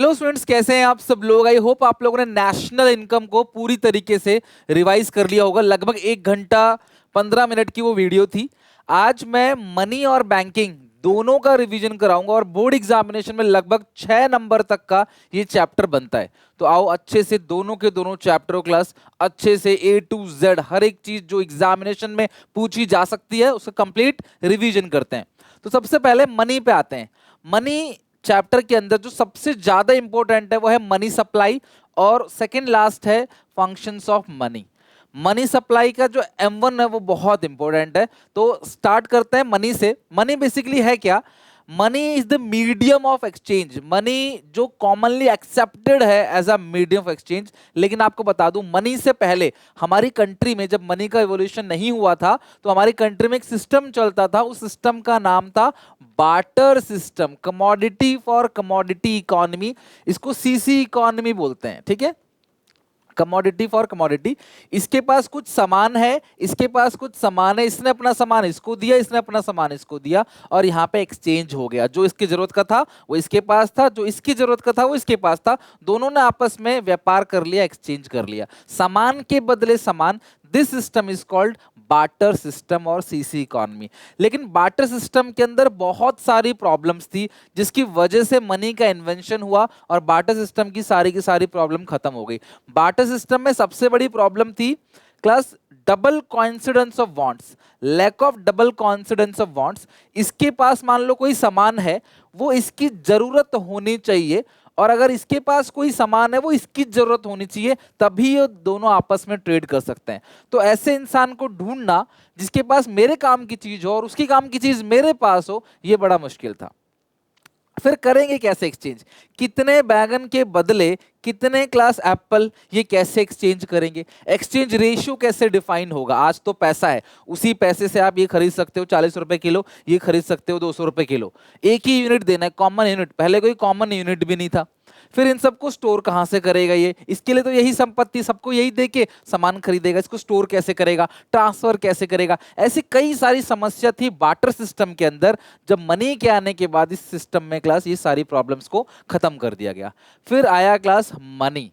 Hello students, कैसे हैं आप सब लोग। आई होप आप लोगों ने नेशनल इनकम को पूरी तरीके से रिवाइज कर लिया होगा। लगभग 1 घंटा 15 मिनट की वो वीडियो थी। आज मैं मनी और बैंकिंग दोनों का रिवीजन कराऊंगा और बोर्ड एग्जामिनेशन में लगभग 6 नंबर तक का ये चैप्टर बनता है। तो आओ अच्छे से दोनों के दोनों चैप्टरों क्लास अच्छे से A to Z हर एक चीज जो एग्जामिनेशन में पूछी जा सकती है उसका कंप्लीट रिवीजन करते हैं। तो सबसे पहले मनी पे आते हैं। मनी चैप्टर के अंदर जो सबसे ज्यादा इंपॉर्टेंट है वो है मनी सप्लाई, और सेकंड लास्ट है functions of money. Money supply का जो M1 है वो बहुत इंपॉर्टेंट है। तो स्टार्ट करते हैं मनी से। मनी बेसिकली है क्या? Money is the medium of exchange. Money जो कॉमनली एक्सेप्टेड है as a medium of exchange. लेकिन आपको बता दूं, मनी से पहले हमारी कंट्री में जब मनी का इवोल्यूशन नहीं हुआ था तो हमारी कंट्री में एक सिस्टम चलता था। उस सिस्टम का नाम था barter system, commodity for commodity economy. इसको सीसी इकोनॉमी बोलते हैं, ठीक है, कमोडिटी फॉर कमोडिटी। इसके पास कुछ सामान है, इसके पास कुछ सामान है, इसने अपना सामान इसको दिया, इसने अपना सामान इसको दिया, और यहाँ पे एक्सचेंज हो गया। जो इसकी जरूरत का था वो इसके पास था, जो इसकी जरूरत का था वो इसके पास था। दोनों ने आपस में व्यापार कर लिया, एक्सचेंज कर लिया, सामान के बदले सामान। This system is called barter system और सीसी इकोनॉमी। लेकिन बार्टर सिस्टम के अंदर बहुत सारी प्रॉब्लम्स थी जिसकी वजह से मनी का इन्वेंशन हुआ और बार्टर सिस्टम की सारी प्रॉब्लम खत्म हो गई। बार्टर सिस्टम में सबसे बड़ी प्रॉब्लम थी class double coincidence of wants, lack of double coincidence of wants. इसके पास मान लो कोई सामान है, वो इसकी जरूरत होनी चाहिए, और अगर इसके पास कोई सामान है वो इसकी जरूरत होनी चाहिए, तभी ये दोनों आपस में ट्रेड कर सकते हैं। तो ऐसे इंसान को ढूंढना जिसके पास मेरे काम की चीज हो और उसकी काम की चीज मेरे पास हो, ये बड़ा मुश्किल था। फिर करेंगे कैसे एक्सचेंज? कितने बैगन के बदले कितने क्लास एप्पल, ये कैसे एक्सचेंज करेंगे? एक्सचेंज रेशियो कैसे डिफाइन होगा? आज तो पैसा है, उसी पैसे से आप ये खरीद सकते हो 40 रुपए किलो, ये खरीद सकते हो 200 रुपए किलो। एक ही यूनिट देना है, कॉमन यूनिट। पहले कोई कॉमन यूनिट भी नहीं था। फिर इन सबको स्टोर कहां से करेगा? ये इसके लिए तो यही संपत्ति सबको यही देके सामान खरीदेगा, इसको स्टोर कैसे करेगा, ट्रांसफर कैसे करेगा? ऐसी कई सारी समस्या थी बार्टर सिस्टम के अंदर। जब मनी के आने के बाद इस सिस्टम में क्लास ये सारी प्रॉब्लम्स को खत्म कर दिया गया। फिर आया क्लास मनी।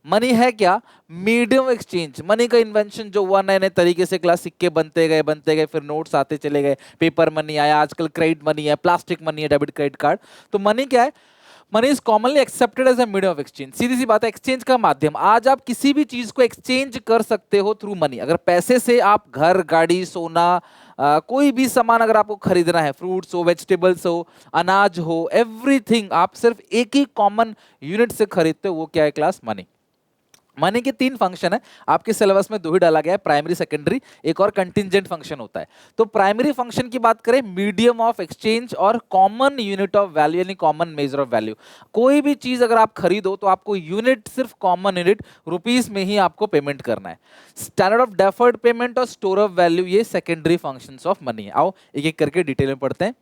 मनी है क्या? Medium exchange. मनी का इन्वेंशन जो हुआ, नए नए तरीके से क्लास सिक्के बनते गए, फिर नोट्स आते चले गए, पेपर मनी आया, आजकल क्रेडिट मनी है, प्लास्टिक मनी है, डेबिट क्रेडिट कार्ड। तो मनी क्या है? Money is commonly accepted as a medium of exchange. सीधी सी बात है, एक्सचेंज का माध्यम। आज आप किसी भी चीज को एक्सचेंज कर सकते हो थ्रू मनी। अगर पैसे से आप घर, गाड़ी, सोना, कोई भी सामान अगर आपको खरीदना है, फ्रूट्स हो, वेजिटेबल्स हो, अनाज हो, एवरीथिंग आप सिर्फ एक ही कॉमन यूनिट से खरीदते हो, वो क्या है क्लास? मनी। मनी के 3 फंक्शन है, आपके सिलेबस में 2 ही डाला गया है, प्राइमरी, सेकेंडरी, एक और कंटिंजेंट फंक्शन होता है। तो प्राइमरी फंक्शन की बात करें, मीडियम ऑफ एक्सचेंज और कॉमन यूनिट ऑफ वैल्यू, यानी कॉमन मेजर ऑफ वैल्यू। कोई भी चीज अगर आप खरीदो तो आपको यूनिट, सिर्फ कॉमन यूनिट रुपीस में ही आपको पेमेंट करना है। स्टैंडर्ड ऑफ डेफर्ड पेमेंट और स्टोर ऑफ वैल्यू, ये सेकेंडरी फंक्शंस ऑफ मनी है। आओ एक एक करके डिटेल में पढ़ते हैं।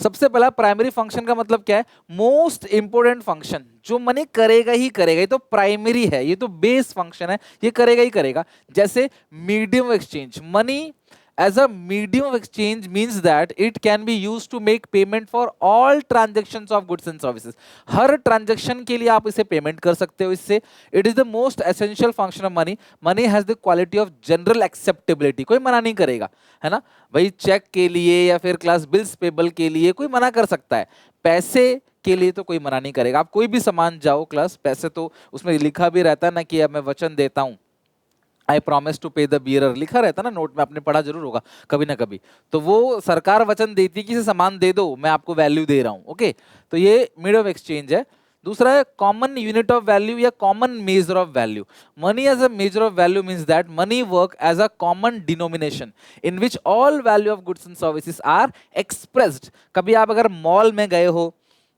सबसे पहला प्राइमरी फंक्शन का मतलब क्या है? मोस्ट इंपोर्टेंट फंक्शन जो मनी करेगा ही करेगा। ये तो प्राइमरी है, ये तो बेस फंक्शन है, ये करेगा ही करेगा। जैसे medium exchange, money as a medium of exchange means that it can be used to make payment for all transactions of goods and services। Her transaction के लिए आप इसे पेमेंट कर सकते हो इससे। It is the most essential function of money. Money has the quality of general acceptability. कोई मना नहीं करेगा, है ना भाई। चेक के लिए या फिर क्लास बिल्स पेबल के लिए कोई मना कर सकता है, पैसे के लिए तो कोई मना नहीं करेगा। आप कोई भी सामान जाओ क्लास, पैसे तो उसमें लिखा भी रहता है ना कि अब मैं वचन देता हूं, आई प्रॉमिस टू पे द बियरर, लिखा रहता ना नोट में, आपने पढ़ा जरूर होगा कभी ना कभी। तो वो सरकार वचन देती है कि इसे सामान दे दो, मैं आपको वैल्यू दे रहा हूं। ओके, तो ये मीडियम ऑफ एक्सचेंज है। दूसरा है कॉमन यूनिट ऑफ वैल्यू या common measure of value. Money as a measure of value means that money work as a common denomination in which all value of goods and services are expressed. कभी आप अगर mall में गए हो,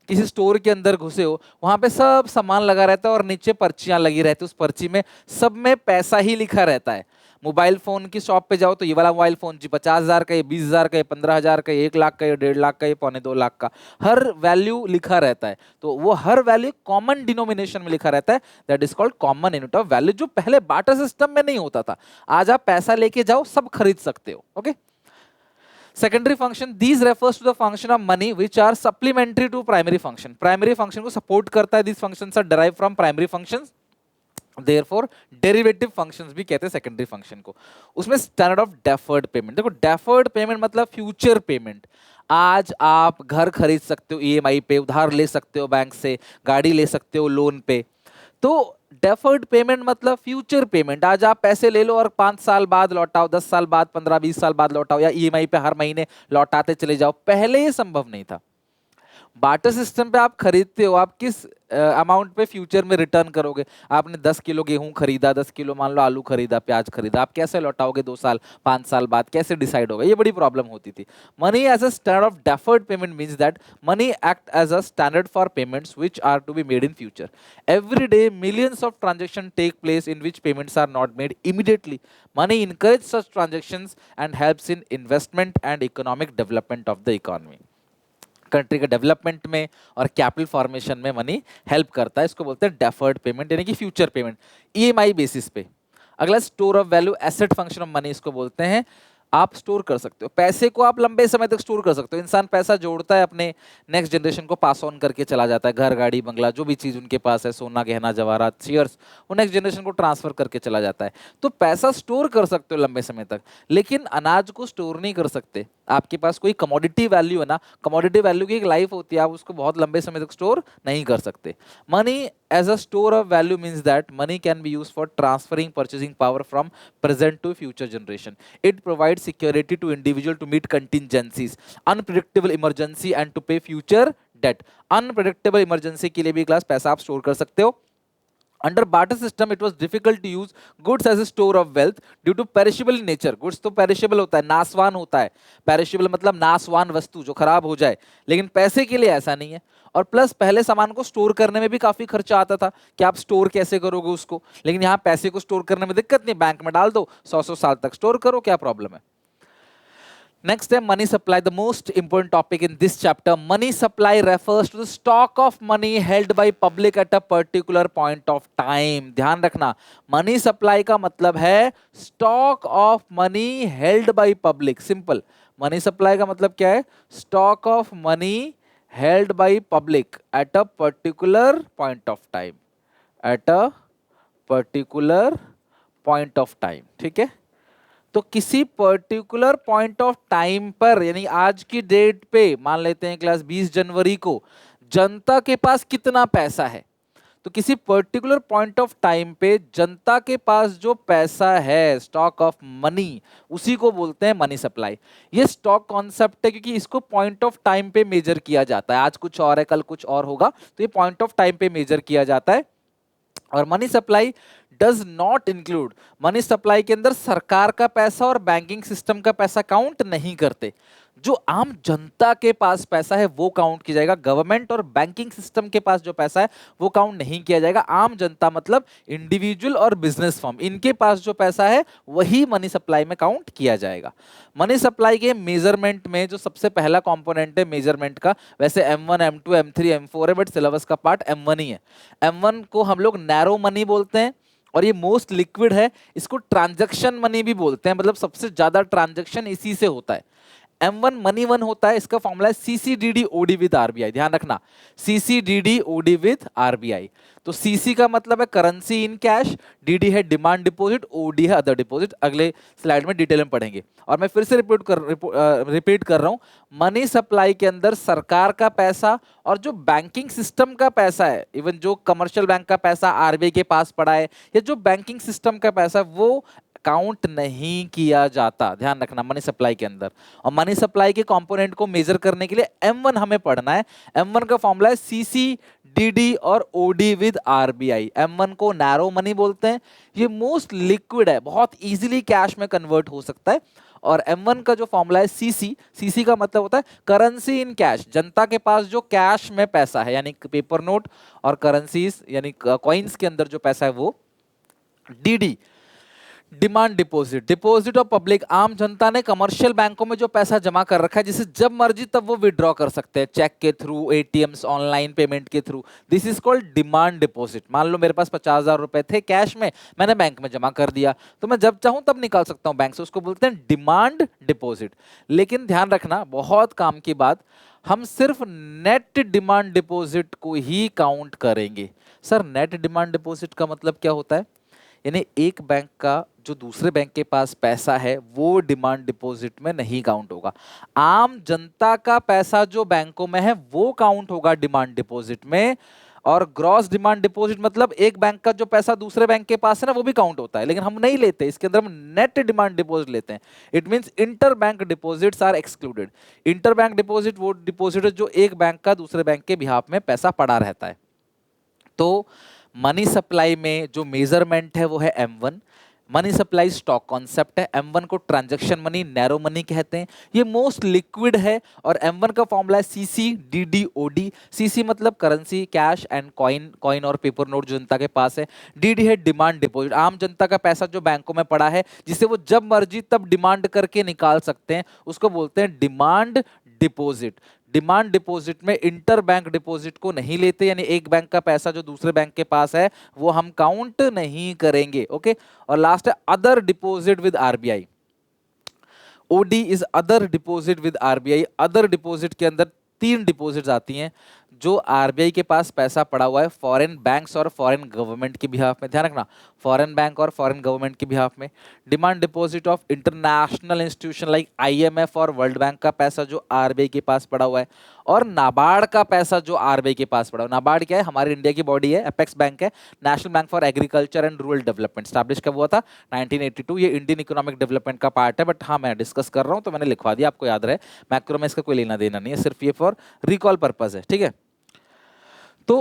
किसी store के अंदर घुसे हो, वहां पे सब सामान लगा रहता है और नीचे पर्चियां लगी रहती है। उस पर्ची में सब में पैसा ही लिखा रहता है। मोबाइल फोन की शॉप पे जाओ तो ये वाला मोबाइल फोन जी 50,000 का, ये 20,000 का, ये 15,000 का, ये 1 लाख का, ये 1.5 लाख का, ये 2.25 लाख का, हर वैल्यू लिखा रहता है। तो वो हर वैल्यू कॉमन डिनोमिनेशन में लिखा रहता है, that is called common unit of value, जो पहले बार्टर सिस्टम में नहीं होता था। आज आप पैसा लेके जाओ, सब खरीद सकते हो। Okay, Secondary function, these refers to the function of money which are supplementary to primary function. Primary function को support करता है, these functions are derived from primary functions. Therefore derivative functions भी कहते हैं सेकेंडरी फंक्शन को. उसमें standard of deferred payment. देखो deferred payment मतलब फ्यूचर पेमेंट. आज आप घर खरीद सकते हो ईएमआई पे, उधार ले सकते हो बैंक से, गाड़ी ले सकते हो लोन पे. तो डेफर्ड पेमेंट मतलब फ्यूचर पेमेंट. आज आप पैसे ले लो और 5 साल बाद लौटाओ, 10 साल बाद, 15-20 साल बाद लौटाओ, या ईएमआई पे हर महीने लौटाते चले जाओ. पहले ये संभव नहीं था. बाटर सिस्टम पे आप खरीदते हो, आप किस अमाउंट पे फ्यूचर में रिटर्न करोगे. आपने 10 किलो गेहूं खरीदा, 10 किलो मान लो आलू खरीदा, प्याज खरीदा, आप कैसे लौटाओगे 2 साल 5 साल बाद, कैसे डिसाइड होगा. ये बड़ी प्रॉब्लम होती थी. Money as a standard of deferred payment means that money act as a standard for payments which are to be made in future. Every day millions of transaction take place in which payments are not made immediately. Money encourage such transactions and helps in investment and economic development of the economy. Country के development में और capital formation में money help करता है. इसको बोलते हैं deferred payment यानी कि फ्यूचर पेमेंट ईएमआई बेसिस पे. अगला store of value, asset function of money इसको बोलते हैं. आप स्टोर कर सकते हो पैसे को, आप लंबे समय तक स्टोर कर सकते हो. इंसान पैसा जोड़ता है, अपने नेक्स्ट जनरेशन को पास ऑन करके चला जाता है. घर, गाड़ी, बंगला, जो भी चीज उनके पास है, सोना, गहना, जवाहरात, शेयर्स, वो नेक्स्ट जनरेशन को ट्रांसफर करके चला जाता है. तो पैसा स्टोर कर सकते हो लंबे समय तक, लेकिन अनाज को स्टोर नहीं कर सकते. आपके पास कोई कमोडिटी वैल्यू है ना, कमोडिटी वैल्यू की एक लाइफ होती है, आप उसको बहुत लंबे समय तक स्टोर नहीं कर सकते. Money as a store of value means that money can be used for transferring purchasing power from present to future generation. It provide security to individual to meet contingencies, unpredictable emergency and to pay future debt. Unpredictable emergency के लिए भी class पैसा आप store कर सकते हो. Under barter system, it was difficult to use goods as a store of wealth due to perishable nature. Goods तो perishable होता है, नासवान होता है. Perishable मतलब नासवान वस्तु जो खराब हो जाए, लेकिन पैसे के लिए ऐसा नहीं है. और प्लस पहले सामान को स्टोर करने में भी काफी खर्चा आता था कि आप स्टोर कैसे करोगे उसको. लेकिन यहाँ पैसे को स्टोर करने में दिक्कत नहीं, बैंक में डाल दो, 100 साल तक स्टोर करो, क्या प्रॉब्लम है. Next है money supply, the most important topic in this chapter. Money supply refers to the stock of money held by public at a particular point of time. ध्यान रखना, money supply का मतलब है stock of money held by public. Simple. Money supply का मतलब क्या है? Stock of money held by public at a particular point of time. At a particular point of time. ठीक है. तो किसी पर्टिकुलर पॉइंट ऑफ टाइम पर, यानी आज की डेट पे मान लेते हैं क्लास 20 जनवरी को, जनता के पास कितना पैसा है. तो किसी पर्टिकुलर पॉइंट ऑफ टाइम पे जनता के पास जो पैसा है, स्टॉक ऑफ मनी, उसी को बोलते हैं मनी सप्लाई. ये स्टॉक कॉन्सेप्ट है क्योंकि इसको पॉइंट ऑफ टाइम पे मेजर किया जाता है. आज कुछ और है, कल कुछ और होगा, तो ये पॉइंट ऑफ टाइम पे मेजर किया जाता है. और money supply does not include, money supply के अंदर सरकार का पैसा और बैंकिंग सिस्टम का पैसा काउंट नहीं करते. जो आम जनता के पास पैसा है वो काउंट किया जाएगा. गवर्नमेंट और बैंकिंग सिस्टम के पास जो पैसा है वो काउंट नहीं किया जाएगा. आम जनता मतलब इंडिविजुअल और बिजनेस फर्म, इनके पास जो पैसा है वही मनी सप्लाई में काउंट किया जाएगा. मनी सप्लाई के मेजरमेंट में जो सबसे पहला कंपोनेंट है मेजरमेंट का, वैसे M1, M2, M3, M4 है, बट सिलेबस का पार्ट M1 ही है. M1 को हम लोग नैरो मनी बोलते हैं और ये मोस्ट लिक्विड है. इसको ट्रांजैक्शन मनी भी बोलते हैं, मतलब सबसे ज्यादा ट्रांजैक्शन इसी से होता है. M1 मनी वन होता है, इसका फॉर्मूला है CCDD OD विद RBI. ध्यान रखना, CCDD OD विद RBI. तो CC का मतलब है करेंसी इन कैश, DD है डिमांड डिपॉजिट, OD है अदर डिपॉजिट. अगले स्लाइड में डिटेल में पढ़ेंगे. और मैं फिर से रिपीट कर रहा हूं, मनी सप्लाई के अंदर सरकार का पैसा और जो बैंकिंग सिस्टम का पैसा है, इवन जो कमर्शियल बैंक का पैसा RBI के पास पड़ा है, या जो बैंकिंग सिस्टम का पैसा, वो काउंट नहीं किया जाता. ध्यान रखना मनी सप्लाई के अंदर. और मनी सप्लाई के कंपोनेंट को मेजर करने के लिए M1 हमें पढ़ना है. M1 का फॉर्मूला है CCDD और OD विद RBI. M1 को नैरो मनी बोलते हैं. ये मोस्ट लिक्विड है, बहुत इजीली कैश में कन्वर्ट हो सकता है. और M1 का जो फॉर्मूला है CC का मतलब होता है करेंसी इन कैश. जनता के पास जो कैश में पैसा है, यानी पेपर नोट और करेंसीज यानी कॉइन्स के अंदर जो पैसा है वो. DD demand deposit, deposit of public, आम जनता ने कमर्शियल बैंकों में जो पैसा जमा कर रखा है जिसे जब मर्जी तब वो विड्रॉ कर सकते हैं, चेक के थ्रू, एटीएम्स, ऑनलाइन पेमेंट के through, this is called demand deposit. मान लो मेरे पास 50,000 रुपए थे कैश में, मैंने बैंक में जमा कर दिया, तो मैं जब चाहूं तब निकाल सकता हूं बैंक से, उसको बोलते हैं डिमांड डिपॉजिट। लेकिन ध्यान रखना, बहुत काम की बात, हम सिर्फ नेट डिमांड डिपॉजिट को ही काउंट करेंगे। सर नेट डिमांड डिपॉजिट का मतलब क्या होता है? यानी एक बैंक का जो दूसरे बैंक के पास पैसा है वो डिमांड डिपॉजिट में नहीं काउंट होगा। आम जनता का पैसा जो बैंकों में है वो काउंट होगा डिमांड डिपॉजिट में। और ग्रॉस डिमांड डिपॉजिट मतलब एक बैंक का जो पैसा दूसरे बैंक के पास है ना वो भी काउंट होता है, लेकिन हम नहीं लेते, इसके अंदर हम नेट डिमांड डिपॉजिट लेते हैं। It means inter bank deposits are excluded. Inter bank deposit वो डिपॉजिट है जो एक बैंक का दूसरे बैंक के बिहाफ में पैसा पड़ा रहता है। तो मनी सप्लाई में जो मेजरमेंट है वो है M1। Money supply stock concept है। M1 को ट्रांजैक्शन मनी, नैरो मनी कहते हैं, ये मोस्ट लिक्विड है। और M1 का फॉर्मूला है CC/DD/OD। CC मतलब currency, cash and coin, coin और पेपर नोट जो जनता के पास है। DD है डिमांड डिपॉजिट, आम जनता का पैसा जो बैंकों में पड़ा है जिसे वो जब मर्जी तब डिमांड करके निकाल सकते हैं, उसको बोलते हैं डिमांड डिपॉजिट। डिमांड डिपॉजिट में इंटर बैंक डिपॉजिट को नहीं लेते, यानी एक बैंक का पैसा जो दूसरे बैंक के पास है वो हम काउंट नहीं करेंगे। ओके, और लास्ट है other deposit with RBI. OD is other deposit with RBI. Other deposit के अंदर 3 डिपॉजिट्स आती हैं जो आरबीआई के पास पैसा पड़ा हुआ है फॉरेन बैंक्स और फॉरेन गवर्नमेंट के बिहाफ में। ध्यान रखना, फॉरेन बैंक और फॉरेन गवर्नमेंट के बिहाफ में। Demand deposit of international institution like IMF और वर्ल्ड बैंक का पैसा जो आरबीआई के पास पड़ा हुआ है, और नाबार्ड का पैसा जो आरबीआई के पास पड़ा हुआ है। नाबार्ड क्या है? हमारे इंडिया की बॉडी है, एपेक्स बैंक है, national bank for agriculture and rural development. Establish कब हुआ था? 1982। ये इंडियन इकोनॉमिक डेवलपमेंट का पार्ट है, बट हाँ मैं डिस्कस कर रहा हूँ तो मैंने लिखवा दिया, आपको याद रहे। मैक्रो में इसका कोई लेना देना नहीं है, सिर्फ ये फॉर रिकॉल पर्पज है, ठीक है। तो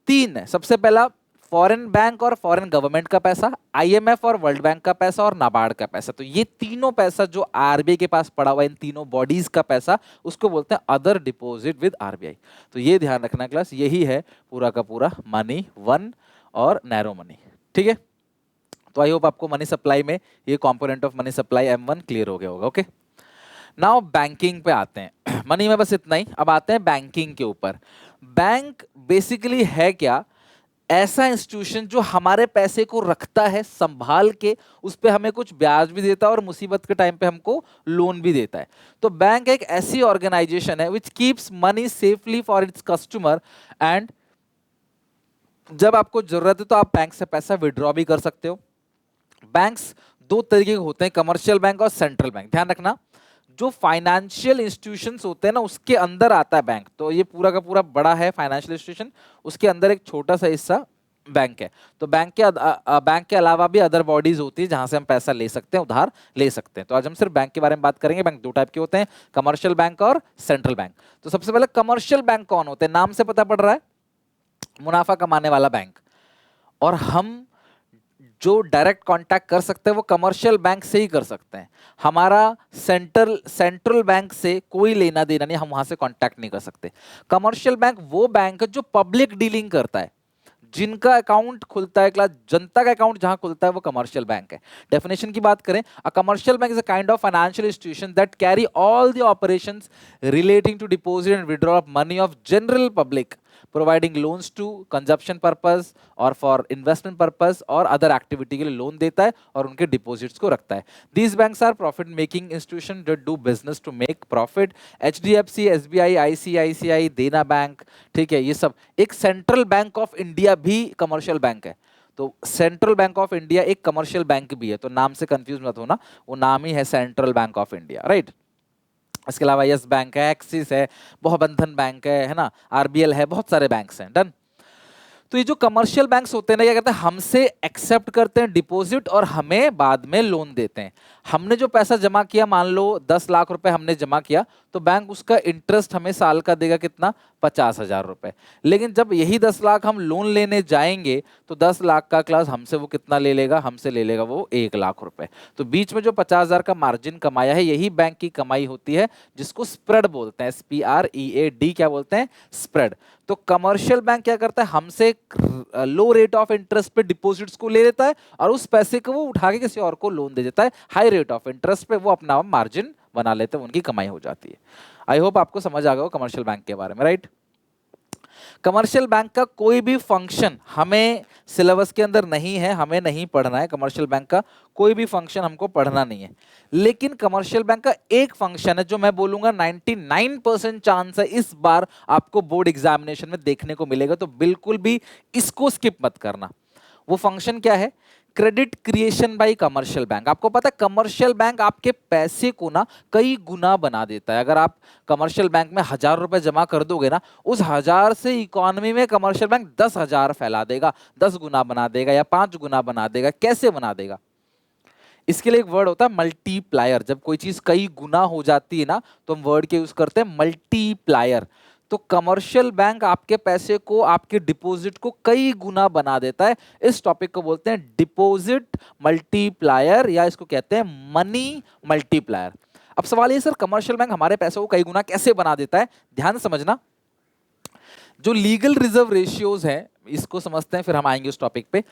3 है। सबसे पहला फॉरेन बैंक और फॉरेन गवर्नमेंट का पैसा, आईएमएफ और वर्ल्ड बैंक का पैसा, और नाबार्ड का पैसा। तो ये तीनों पैसा जो आरबीआई के पास पड़ा हुआ है, इन तीनों बॉडीज का पैसा, उसको बोलते हैं अदर डिपॉजिट विद आरबीआई। तो ये ध्यान रखना क्लास, यही है पूरा का पूरा मनी 1 और नैरो मनी, ठीक है। तो आई होप आपको मनी सप्लाई में ये component of money supply M1 clear हो गया होगा। ओके, नाउ बैंकिंग पे आते हैं। मनी में बस इतना ही, अब आते हैं बैंकिंग के ऊपर। बैंक बेसिकली है क्या? ऐसा इंस्टीट्यूशन जो हमारे पैसे को रखता है संभाल के, उस पे हमें कुछ ब्याज भी देता है और मुसीबत के टाइम पे हमको लोन भी देता है। तो बैंक एक ऐसी ऑर्गेनाइजेशन है which keeps money safely for its customer, and जब आपको जरूरत है तो आप बैंक से पैसा विड्रॉ भी कर सकते हो। बैंक्स 2 तरीके के होते हैं, कमर्शियल बैंक और सेंट्रल बैंक। ध्यान रखना, जो फाइनेंशियल इंस्टीट्यूशंस होते हैं ना उसके अंदर आता है बैंक। तो ये पूरा का पूरा बड़ा है फाइनेंशियल इंस्टीट्यूशन, उसके अंदर एक छोटा सा हिस्सा बैंक है। तो बैंक के अलावा भी अदर बॉडीज होती है जहां से हम पैसा ले सकते हैं, उधार ले सकते हैं। तो आज हम सिर्फ बैंक के बारे में बात करेंगे। बैंक 2 टाइप के होते हैं, कमर्शियल बैंक और सेंट्रल बैंक। तो सबसे पहले कमर्शियल बैंक कौन होते हैं? नाम से पता पड़ रहा है, मुनाफा कमाने वाला बैंक। और हम जो डायरेक्ट कांटेक्ट कर सकते हैं वो कमर्शियल बैंक से ही कर सकते हैं। हमारा सेंट्रल बैंक से कोई लेना देना नहीं, हम वहां से कांटेक्ट नहीं कर सकते। कमर्शियल बैंक वो बैंक है जो पब्लिक डीलिंग करता है, जिनका अकाउंट खुलता है क्लास, जनता का अकाउंट जहां खुलता है वो कमर्शियल बैंक है। डेफिनेशन की बात करें, a commercial bank is a kind of financial institution that carry all the operations relating to deposit and withdraw of money of general public, providing loans to consumption purpose और for investment purpose और other activity के लिए loan देता है और उनके deposits को रखता है। These banks are profit making institution जो do business to make profit. HDFC, SBI, ICICI, Dena bank, ठीक है, ये सब। एक सेंट्रल बैंक ऑफ इंडिया भी कमर्शियल बैंक है। तो सेंट्रल बैंक ऑफ इंडिया एक कमर्शियल बैंक भी है, तो नाम से कंफ्यूज मत होना, वो नाम ही है central bank of India, right. इसके अलावा यस बैंक है, एक्सिस है, बहुबंधन बैंक है ना, आरबीएल है, बहुत सारे बैंक्स हैं। डन। तो ये जो कमर्शियल बैंक्स होते हैं ना, क्या कहते हैं, हमसे एक्सेप्ट करते हैं डिपॉजिट और हमें बाद में लोन देते हैं। हमने जो पैसा जमा किया, मान लो 10 लाख रुपए हमने जमा किया, तो बैंक उसका इंटरेस्ट हमें साल का देगा कितना? 50,000 रुपए। लेकिन जब यही 10 लाख हम लोन लेने जाएंगे तो 10 लाख का क्लास हमसे वो कितना ले लेगा? हमसे ले लेगा वो 1 लाख रुपए। तो बीच में जो 50,000 का मार्जिन कमाया है, यही बैंक की कमाई होती है, जिसको स्प्रेड बोलते हैं। SPREAD क्या बोलते हैं? स्प्रेड। तो कमर्शियल बैंक क्या करता है, हमसे लो रेट ऑफ इंटरेस्ट पे डिपॉजिट्स को ले लेता है और उस पैसे को वो उठा के किसी और को लोन दे देता है हाई रेट ऑफ इंटरेस्ट पे, वो अपना मार्जिन बना लेते हैं, उनकी कमाई हो जाती है। आई होप आपको समझ आ गया हो कमर्शियल बैंक के बारे में, राइट। कमर्शियल बैंक का कोई भी फंक्शन हमें सिलेबस के अंदर नहीं है, हमें नहीं पढ़ना है। कमर्शियल बैंक का कोई भी फंक्शन हमको पढ़ना नहीं है, लेकिन कमर्शियल बैंक का एक फंक्शन है जो मैं बोलूंगा 99% चांस है इस बार आपको बोर्ड एग्जामिनेशन में देखने को मिलेगा, तो बिल्कुल भी इसको स्किप मत करना। वो फंक्शन क्या है, credit creation bye commercial bank. आपको पता है कमर्शियल बैंक आपके पैसे को ना कई गुना बना देता है। अगर आप कमर्शियल बैंक में 1,000 रुपए जमा कर दोगे ना, उस 1,000 से इकोनॉमी में कमर्शियल बैंक 10,000 फैला देगा, 10 गुना बना देगा या 5 गुना बना देगा। कैसे बना देगा, इसके लिए एक वर्ड होता है मल्टीप्लायर। जब कोई चीज कई गुना हो जाती है ना, तो हम वर्ड के यूज करते हैं मल्टीप्लायर। तो कमर्शियल बैंक आपके पैसे को, आपके डिपॉजिट को कई गुना बना देता है। इस टॉपिक को बोलते हैं डिपॉजिट मल्टीप्लायर, या इसको कहते हैं मनी मल्टीप्लायर। अब सवाल ये, सर कमर्शियल बैंक हमारे पैसों को कई गुना कैसे बना देता है? ध्यान से समझना। जो लीगल रिजर्व रेशियोज है, इसको समझते हैं, फिर हम आएंगे उस टॉपिक पे।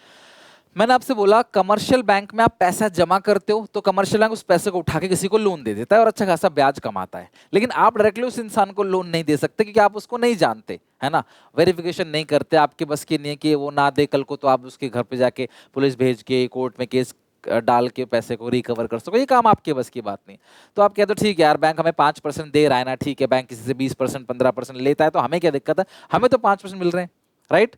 मैंने आपसे बोला कमर्शियल बैंक में आप पैसा जमा करते हो, तो कमर्शियल बैंक उस पैसे को उठा के किसी को लोन दे देता है और अच्छा खासा ब्याज कमाता है। लेकिन आप डायरेक्टली उस इंसान को लोन नहीं दे सकते, क्योंकि आप उसको नहीं जानते, है ना, वेरिफिकेशन नहीं करते, आपके बस की नहीं है कि वो ना दे कल को तो आप उसके घर पे जाके पुलिस भेज के कोर्ट में केस डाल के पैसे को रिकवर कर सको। ये काम आपके बस की बात नहीं। तो आप कहते हो ठीक है यार, बैंक हमें 5% दे रहा है ना, ठीक है, बैंक किसी से 20% 15% लेता है, तो हमें क्या दिक्कत है, हमें तो 5% मिल रहे हैं, राइट।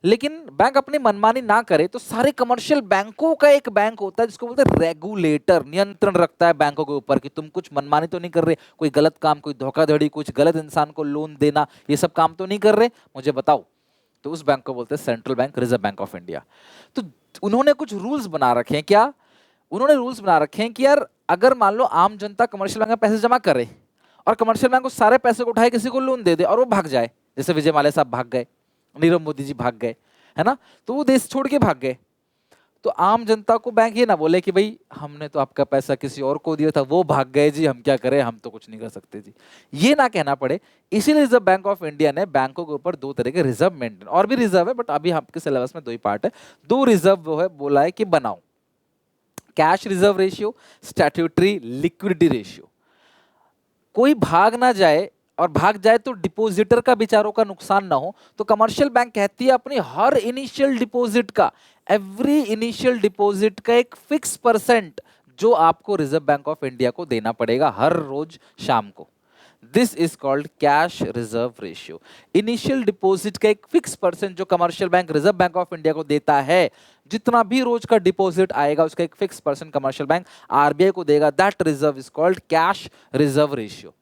लेकिन बैंक अपनी मनमानी ना करे, तो सारे कमर्शियल बैंकों का एक बैंक होता है जिसको बोलते हैं रेगुलेटर, नियंत्रण रखता है बैंकों के ऊपर कि तुम कुछ मनमानी तो नहीं कर रहे, कोई गलत काम, कोई धोखाधड़ी, कुछ गलत इंसान को लोन देना, ये सब काम तो नहीं कर रहे, मुझे बताओ। तो उस बैंक को बोलते हैं central bank, reserve bank of India. तो उन्होंने कुछ रूल्स बना रखे हैं। क्या उन्होंने रूल्स बना रखे हैं कि यार अगर मान लो आम जनता कमर्शियल बैंक में पैसे जमा करे और कमर्शियल बैंक उस सारे पैसे को उठाए किसी को लोन दे दे और वो भाग जाए, जैसे विजय माल्या साहब भाग गए, नीरव मोदी जी भाग गए, है ना, तो वो देश छोड़ के भाग गए, तो आम जनता को बैंक ये ना बोले कि भाई हमने तो आपका पैसा किसी और को दिया था, वो भाग गए जी, हम क्या करें, हम तो कुछ नहीं कर सकते जी, ये ना कहना पड़े। इसीलिए रिजर्व बैंक ऑफ इंडिया ने बैंकों के ऊपर 2 तरह के रिजर्व मेंटेन, और भी रिजर्व है बट अभी आपके सिलेबस में 2 ही पार्ट है, 2 रिजर्व वो है बोला है कि बनाओ, cash reserve ratio, statutory liquidity ratio. कोई भाग ना जाए, और भाग जाए तो डिपॉजिटर का बेचारों का नुकसान ना हो, तो कमर्शियल बैंक कहती है अपनी हर इनिशियल डिपॉजिट का, एवरी इनिशियल डिपॉजिट का एक फिक्स परसेंट जो आपको रिजर्व बैंक ऑफ इंडिया को देना पड़ेगा हर रोज शाम को। This is called cash reserve ratio. Initial deposit का एक फिक्स परसेंट जो commercial bank reserve bank of India को देता है, जितना भी रोज का डिपॉजिट आएगा उसका एक fix percent commercial bank RBI को देगा, that reserve is called cash reserve ratio.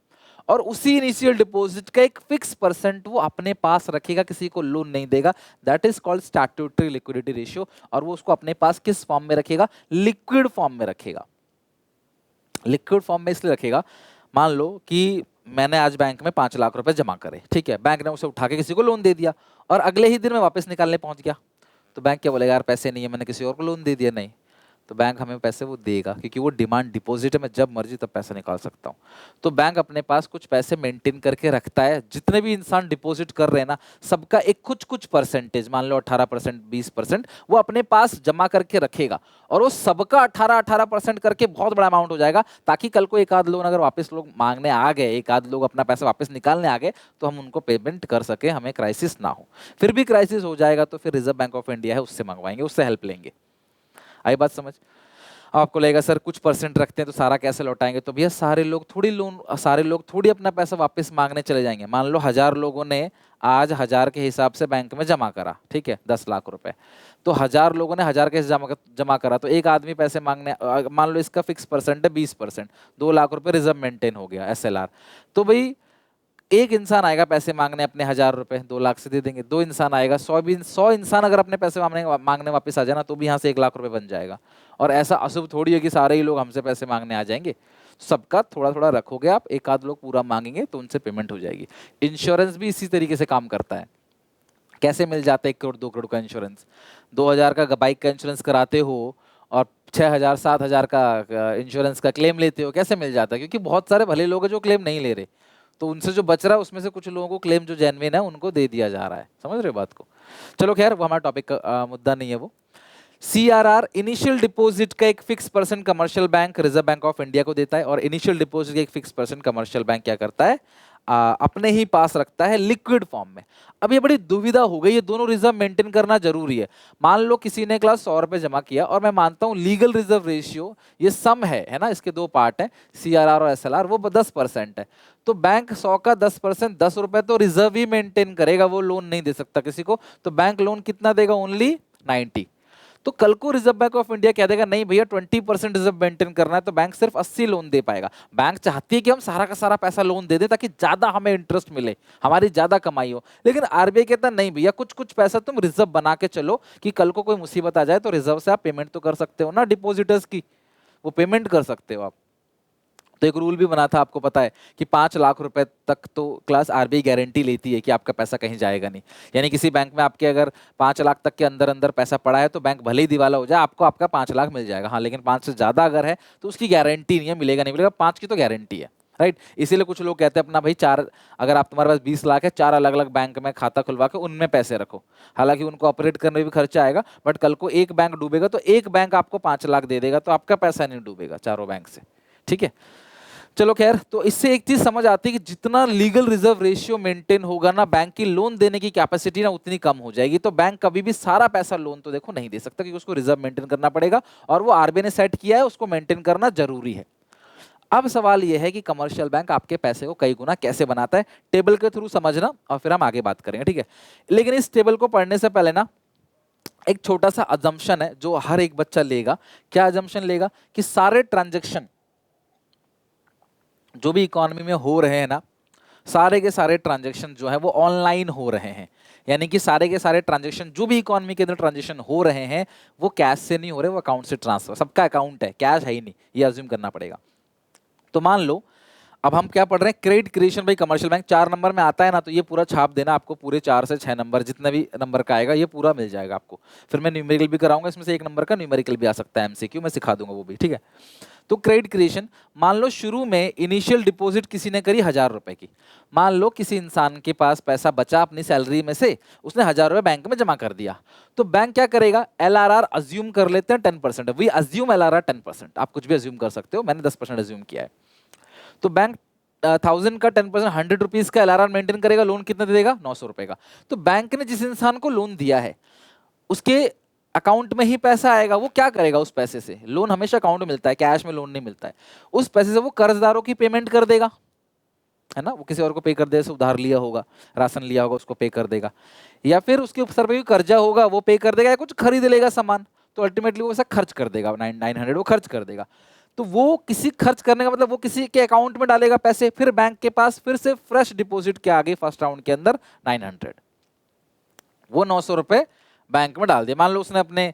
और उसी इनिशियल डिपॉजिट का एक फिक्स परसेंट वो अपने पास रखेगा, किसी को लोन नहीं देगा, that is called statutory liquidity ratio. और वो उसको अपने पास किस फॉर्म में रखेगा, लिक्विड फॉर्म में रखेगा। लिक्विड फॉर्म में इसलिए रखेगा, मान लो कि मैंने आज बैंक में 5 लाख रुपए जमा करे, ठीक है, बैंक ने उसे उठा के किसी को लोन दे दिया और अगले ही दिन में वापस निकालने पहुंच गया, तो बैंक क्या बोलेगा, यार पैसे नहीं है, मैंने किसी और को लोन दे दिया। नहीं, तो बैंक हमें पैसे वो देगा, क्योंकि वो डिमांड डिपॉजिट है, मैं जब मर्जी तब पैसा निकाल सकता हूँ। तो बैंक अपने पास कुछ पैसे मेंटेन करके रखता है, जितने भी इंसान डिपॉजिट कर रहे हैं ना, सबका एक कुछ कुछ परसेंटेज, मान लो 18% 20%, वो अपने पास जमा करके रखेगा, और वो सबका 18% करके बहुत बड़ा अमाउंट हो जाएगा, ताकि कल को एक आध लोग अगर वापस लोग मांगने आ गए, एक आध लोग अपना पैसा वापस निकालने आ गए, तो हम उनको पेमेंट कर सके, हमें क्राइसिस ना हो। फिर भी क्राइसिस हो जाएगा तो फिर रिजर्व बैंक ऑफ इंडिया है, उससे मंगवाएंगे, उससे हेल्प लेंगे। आई बात समझ? आपको लगेगा सर कुछ परसेंट रखते हैं तो सारा कैसे लौटाएंगे, तो भैया सारे लोग थोड़ी अपना पैसा वापस मांगने चले जाएंगे। मान लो 1000 लोगों ने आज 1000 के हिसाब से बैंक में जमा करा, ठीक है, 10 लाख रुपए, तो 1000 लोगों ने 1000 के जमा करा, तो एक आदमी पैसे मांगने, मान लो इसका फिक्स परसेंट है 20%, 2 लाख रुपए रिजर्व मेंटेन हो गया, SLR। तो भाई एक इंसान आएगा पैसे मांगने अपने 1000 रुपए, 2 लाख से दे देंगे, 2 इंसान आएगा, 100 इंसान अगर अपने पैसे मांगने वापस आ जाना, तो भी यहाँ से 1 लाख रुपए बन जाएगा। और ऐसा अशुभ थोड़ी है कि सारे ही लोग हमसे पैसे मांगने आ जाएंगे, सबका थोड़ा थोड़ा रखोगे आप, एक आध लोग पूरा मांगेंगे तो उनसे पेमेंट हो जाएगी। इंश्योरेंस भी इसी तरीके से काम करता है। कैसे मिल जाता है 1 करोड़ 2 करोड़ का इंश्योरेंस? 2000 का बाइक का इंश्योरेंस कराते हो और 6000 7000 का इंश्योरेंस का क्लेम लेते हो, कैसे मिल जाता है? क्योंकि बहुत सारे भले लोग हैं जो क्लेम नहीं ले रहे, तो उनसे जो बच रहा है उसमें से कुछ लोगों को क्लेम जो जेन्युइन है उनको दे दिया जा रहा है। समझ रहे हो बात को? चलो खैर, वो हमारा टॉपिक का मुद्दा नहीं है वो। सीआरआर इनिशियल डिपॉजिट का एक fix percent commercial bank reserve bank of India को देता है, और इनिशियल डिपॉजिट का एक फिक्स परसेंट कमर्शियल बैंक क्या करता है, अपने ही पास रखता है लिक्विड फॉर्म में। अब ये बड़ी दुविधा हो गई, ये दोनों रिजर्व मेंटेन करना जरूरी है। मान लो किसी ने क्लास 100 रुपए जमा किया, और मैं मानता हूं लीगल रिजर्व रेशियो ये सम है ना, इसके दो पार्ट है सीआरआर और एसएलआर, वो 10% है। तो बैंक 100 का 10%, 10 रुपए तो रिजर्व ही मेंटेन करेगा, वो लोन नहीं दे सकता किसी को। तो बैंक लोन कितना देगा? ओनली 90। तो कल को रिजर्व बैंक ऑफ इंडिया कह देगा नहीं भैया 20% रिजर्व मेंटेन करना है, तो बैंक सिर्फ 80 लोन दे पाएगा। बैंक चाहती है कि हम सारा का सारा पैसा लोन दे दें ताकि ज्यादा हमें इंटरेस्ट मिले, हमारी ज्यादा कमाई हो। लेकिन आरबीआई कहता नहीं भैया, कुछ कुछ पैसा तुम रिजर्व बना के चलो कि कल को कोई मुसीबत आ जाए तो रिजर्व से आप पेमेंट तो कर सकते हो ना, डिपोजिटर्स की वो पेमेंट कर सकते हो आप। तो एक रूल भी बना था, आपको पता है कि 5 लाख रुपए तक तो क्लास आरबीआई गारंटी लेती है कि आपका पैसा कहीं जाएगा नहीं। यानी किसी बैंक में आपके अगर 5 लाख तक के अंदर अंदर पैसा पड़ा है तो बैंक भले ही दिवाला हो जाए, आपको आपका 5 लाख मिल जाएगा। हाँ, लेकिन 5 से ज्यादा अगर है तो उसकी गारंटी नहीं है, मिलेगा नहीं मिलेगा, 5 की तो गारंटी है, राइट। इसीलिए कुछ लोग कहते हैं अपना भाई 4, अगर आप तुम्हारे पास 20 लाख है, 4 अलग अलग बैंक में खाता खुलवा के उनमें पैसे रखो। हालांकि उनको ऑपरेट करने में भी खर्चा आएगा, बट कल को एक बैंक डूबेगा तो एक बैंक आपको 5 लाख दे देगा, तो आपका पैसा नहीं डूबेगा चारों बैंक से, ठीक है। चलो खैर, तो इससे एक चीज समझ आती है कि जितना लीगल रिजर्व रेशियो मेंटेन होगा ना, बैंक की लोन देने की कैपेसिटी ना उतनी कम हो जाएगी। तो बैंक कभी भी सारा पैसा लोन तो देखो नहीं दे सकता, क्योंकि उसको रिजर्व मेंटेन करना पड़ेगा, और वो आरबीआई ने सेट किया है, उसको मेंटेन करना जरूरी है। अब सवाल यह है कि कमर्शियल बैंक आपके पैसे को कई गुना कैसे बनाता है, टेबल के थ्रू समझना और फिर हम आगे बात करेंगे, ठीक है। लेकिन इस टेबल को पढ़ने से पहले ना एक छोटा सा अजम्पशन है जो हर एक बच्चा लेगा। क्या अजम्पशन लेगा? कि सारे ट्रांजेक्शन जो भी इकोनॉमी में हो रहे हैं ना, सारे के सारे ट्रांजैक्शन जो है वो ऑनलाइन हो रहे हैं। यानी कि सारे के सारे ट्रांजैक्शन जो भी इकोनॉमी के अंदर ट्रांजैक्शन हो रहे हैं वो कैश से नहीं हो रहे, वो अकाउंट से ट्रांसफर। सबका अकाउंट है, कैश है ही नहीं, ये अज्यूम करना पड़ेगा। तो मान लो अब हम क्या पढ़ रहे हैं, credit creation by commercial bank. 4 number में आता है ना, तो ये पूरा छाप देना आपको, पूरे 4 से 6 नंबर जितना भी नंबर का आएगा ये पूरा मिल जाएगा आपको। फिर मैं न्यूमेरिकल भी कराऊंगा, इसमें से 1 नंबर का न्यूमेरिकल भी आ सकता है, एमसीक्यू मैं सिखा दूंगा वो भी, ठीक है। तो क्रेडिट क्रिएशन, मान लो शुरू में इनिशियल डिपॉजिट किसी ने करी 1000 रुपए की। मान लो किसी इंसान के पास पैसा बचा अपनी सैलरी में से, उसने 1000 रुपए बैंक में जमा कर दिया। तो बैंक क्या करेगा? एलआरआर अज्यूम कर लेते हैं 10%। वी अज्यूम एलआरआर 10%, आप कुछ भी अज्यूम कर सकते हो, मैंने 10% अज्यूम किया है। तो बैंक 1000 का 10%, 100 रुपीज का एलआरआर मेंटेन करेगा। लोन कितना दे देगा? 900 रुपए का। तो बैंक ने जिस इंसान को लोन दिया है उसके अकाउंट में ही पैसा आएगा, वो क्या करेगा उस पैसे से? लोन हमेशा अकाउंट में मिलता है, कैश में लोन नहीं मिलता है। उस पैसे से वो कर्जदारों की पेमेंट कर देगा, है ना। वो किसी और को पे कर दे, उधार लिया होगा, राशन लिया होगा, उसको पे कर देगा, या फिर उसके सर पे भी कर्जा होगा वो पे कर देगा, या कुछ खरीद लेगा सामान, तो अल्टीमेटली वो ऐसा खर्च कर देगा, 900 वो खर्च कर देगा। तो वो किसी खर्च करने का मतलब वो किसी के अकाउंट में डालेगा पैसे, फिर बैंक के पास फिर से फ्रेश डिपॉजिट के आगे फर्स्ट राउंड के अंदर 900, वो 900 रुपए बैंक में डाल दिया। मान लो उसने अपने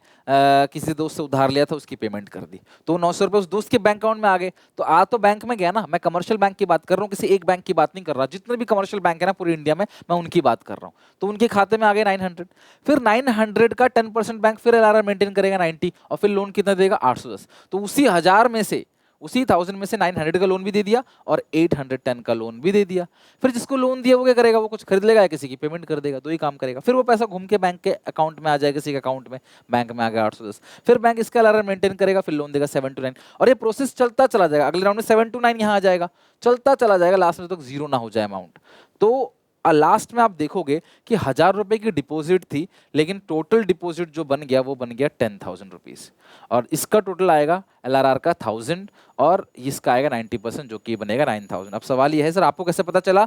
किसी दोस्त से उधार लिया था, उसकी पेमेंट कर दी, तो 900 रुपए उस दोस्त के बैंक अकाउंट में आ गए। तो आ तो बैंक में गया ना, मैं कमर्शियल बैंक की बात कर रहा हूँ, किसी एक बैंक की बात नहीं कर रहा। जितने भी कमर्शियल बैंक है ना पूरी इंडिया में, मैं उनकी बात कर रहा हूँ। तो उनके खाते में आ गए 900। फिर 900 का 10% बैंक फिर एलआरआर मेंटेन करेगा 90, और फिर लोन कितना देगा? 810। तो उसी 1000 में से, उसी 1000 में से 900 का लोन भी दे दिया और 810 का लोन भी दे दिया। फिर जिसको लोन दिया वो क्या करेगा? वो कुछ खरीद लेगा या किसी की पेमेंट कर देगा, दो ही काम करेगा। फिर वो पैसा घूम के बैंक के अकाउंट में आ जाएगा, किसी के अकाउंट में, बैंक में आ गया 810। फिर बैंक इसका एलआरआर मेंटेन करेगा, फिर लोन देगा 7 to 9, और ये प्रोसेस चलता चला जाएगा। अगले राउंड में 7 to 9 यहाँ आ जाएगा, चलता चला जाएगा, लास्ट में तक जीरो ना हो जाए अमाउंट। तो लास्ट में आप देखोगे कि 1000 रुपए की डिपॉजिट थी, लेकिन टोटल डिपॉजिट जो बन गया वो बन गया 10,000 रुपीज, और इसका टोटल आएगा एलआरआर का 1000 और इसका आएगा 90%, जो कि बनेगा 9000। अब सवाल ये है सर आपको कैसे पता चला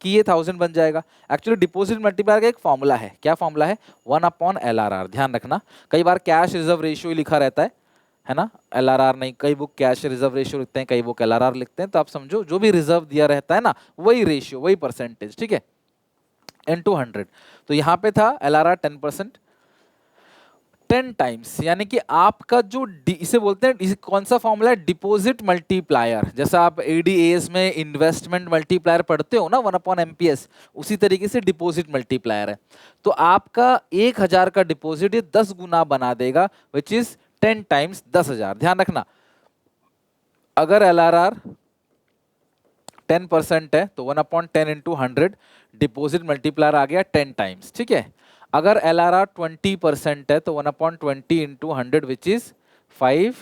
कि ये 1000 बन जाएगा? एक्चुअली डिपॉजिट मल्टीप्लायर का एक फॉर्मूला है। क्या फॉर्मूला है? 1/LRR। ध्यान रखना, कई बार कैश रिजर्व रेशियो ही लिखा रहता है ना, एलआरआर नहीं। कई बुक कैश रिजर्व रेशियो लिखते हैं, कई बुक एलआरआर लिखते हैं। तो आप समझो जो भी रिजर्व दिया रहता है ना, वही रेशियो, वही परसेंटेज, ठीक है, into 100। तो यहां पे था एलआरआर 10%, 10 टाइम्स, यानी कि आपका जो इसे बोलते हैं, इसे कौन सा फॉर्मूला है? Deposit multiplier. जैसा आप एडीएस में इन्वेस्टमेंट मल्टीप्लायर पढ़ते हो ना, 1/MPS, उसी तरीके से डिपॉजिट मल्टीप्लायर है। तो आपका 1000 का डिपॉजिट ये 10 गुना बना देगा, विच इज 10 टाइम्स 10,000। ध्यान रखना, अगर एलआरआर 10% है तो 1/10 इंटू 100, डिपोजिट मल्टीप्लायर आ गया 10 टाइम्स, ठीक है। अगर LRR 20% है तो 1/20 into 100 which is 5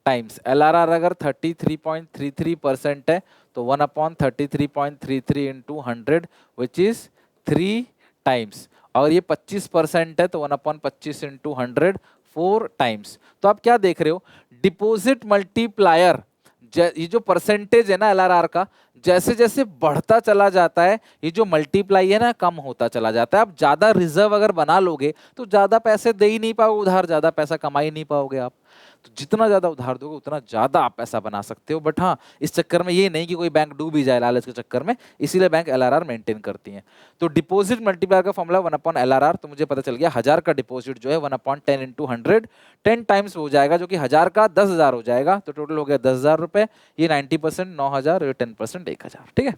times. LRR अगर 33.33% है तो 1/33.33 इंटू 100 विच इज 3 टाइम्स। और ये 25% है तो 1/25 इंटू 100 4 टाइम्स। तो आप क्या देख रहे हो, डिपोजिट मल्टीप्लायर, ये जो परसेंटेज है ना LRR का, जैसे जैसे बढ़ता चला जाता है, ये जो मल्टीप्लाई है ना कम होता चला जाता है। आप ज्यादा रिजर्व अगर बना लोगे तो ज्यादा पैसे दे ही नहीं पाओगे उधार, ज्यादा पैसा कमा ही नहीं पाओगे आप। तो जितना ज्यादा उधार दोगे उतना ज्यादा आप पैसा बना सकते हो। बट हाँ, इस चक्कर में ये नहीं कि कोई बैंक डूब ही जाए लालच के चक्कर में, इसीलिए बैंक LRR मेंटेन करती है। तो डिपॉजिट मल्टीप्लायर का फॉर्मूला 1/LRR, तो मुझे पता चल गया 1000 का डिपॉजिट जो है 1/10 इंटू 100 10 टाइम्स हो जाएगा, जो कि 1000 का 10,000 हो जाएगा, तो टोटल हो गया 10,000 रुपए। ये 90% 9,000, ये 10% 1,000, ठीक है।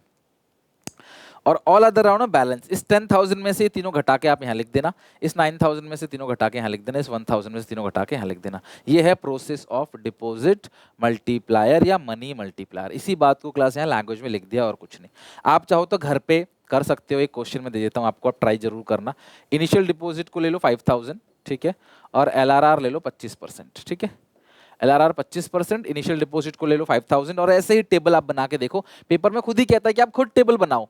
और ऑल अदर राउंड में बैलेंस, इस 10,000 में से तीनों घटा के आप यहाँ लिख देना, इस 9,000 में से तीनों घटा के यहाँ लिख देना, इस 1,000 में से तीनों घटा के यहाँ लिख देना। ये है प्रोसेस ऑफ डिपॉजिट मल्टीप्लायर या मनी मल्टीप्लायर। इसी बात को क्लास यहाँ लैंग्वेज में लिख दिया और कुछ नहीं। आप चाहो तो घर पे कर सकते हो, एक क्वेश्चन में दे देता हूँ आपको, आप ट्राई जरूर करना। इनिशियल डिपॉजिट को ले लो 5,000, ठीक है, और LRR ले लो 25%, ठीक है। LRR 25%, इनिशियल डिपॉजिट को ले लो 5,000, और ऐसे ही टेबल आप बना के देखो। पेपर में खुद ही कहता है कि आप खुद टेबल बनाओ,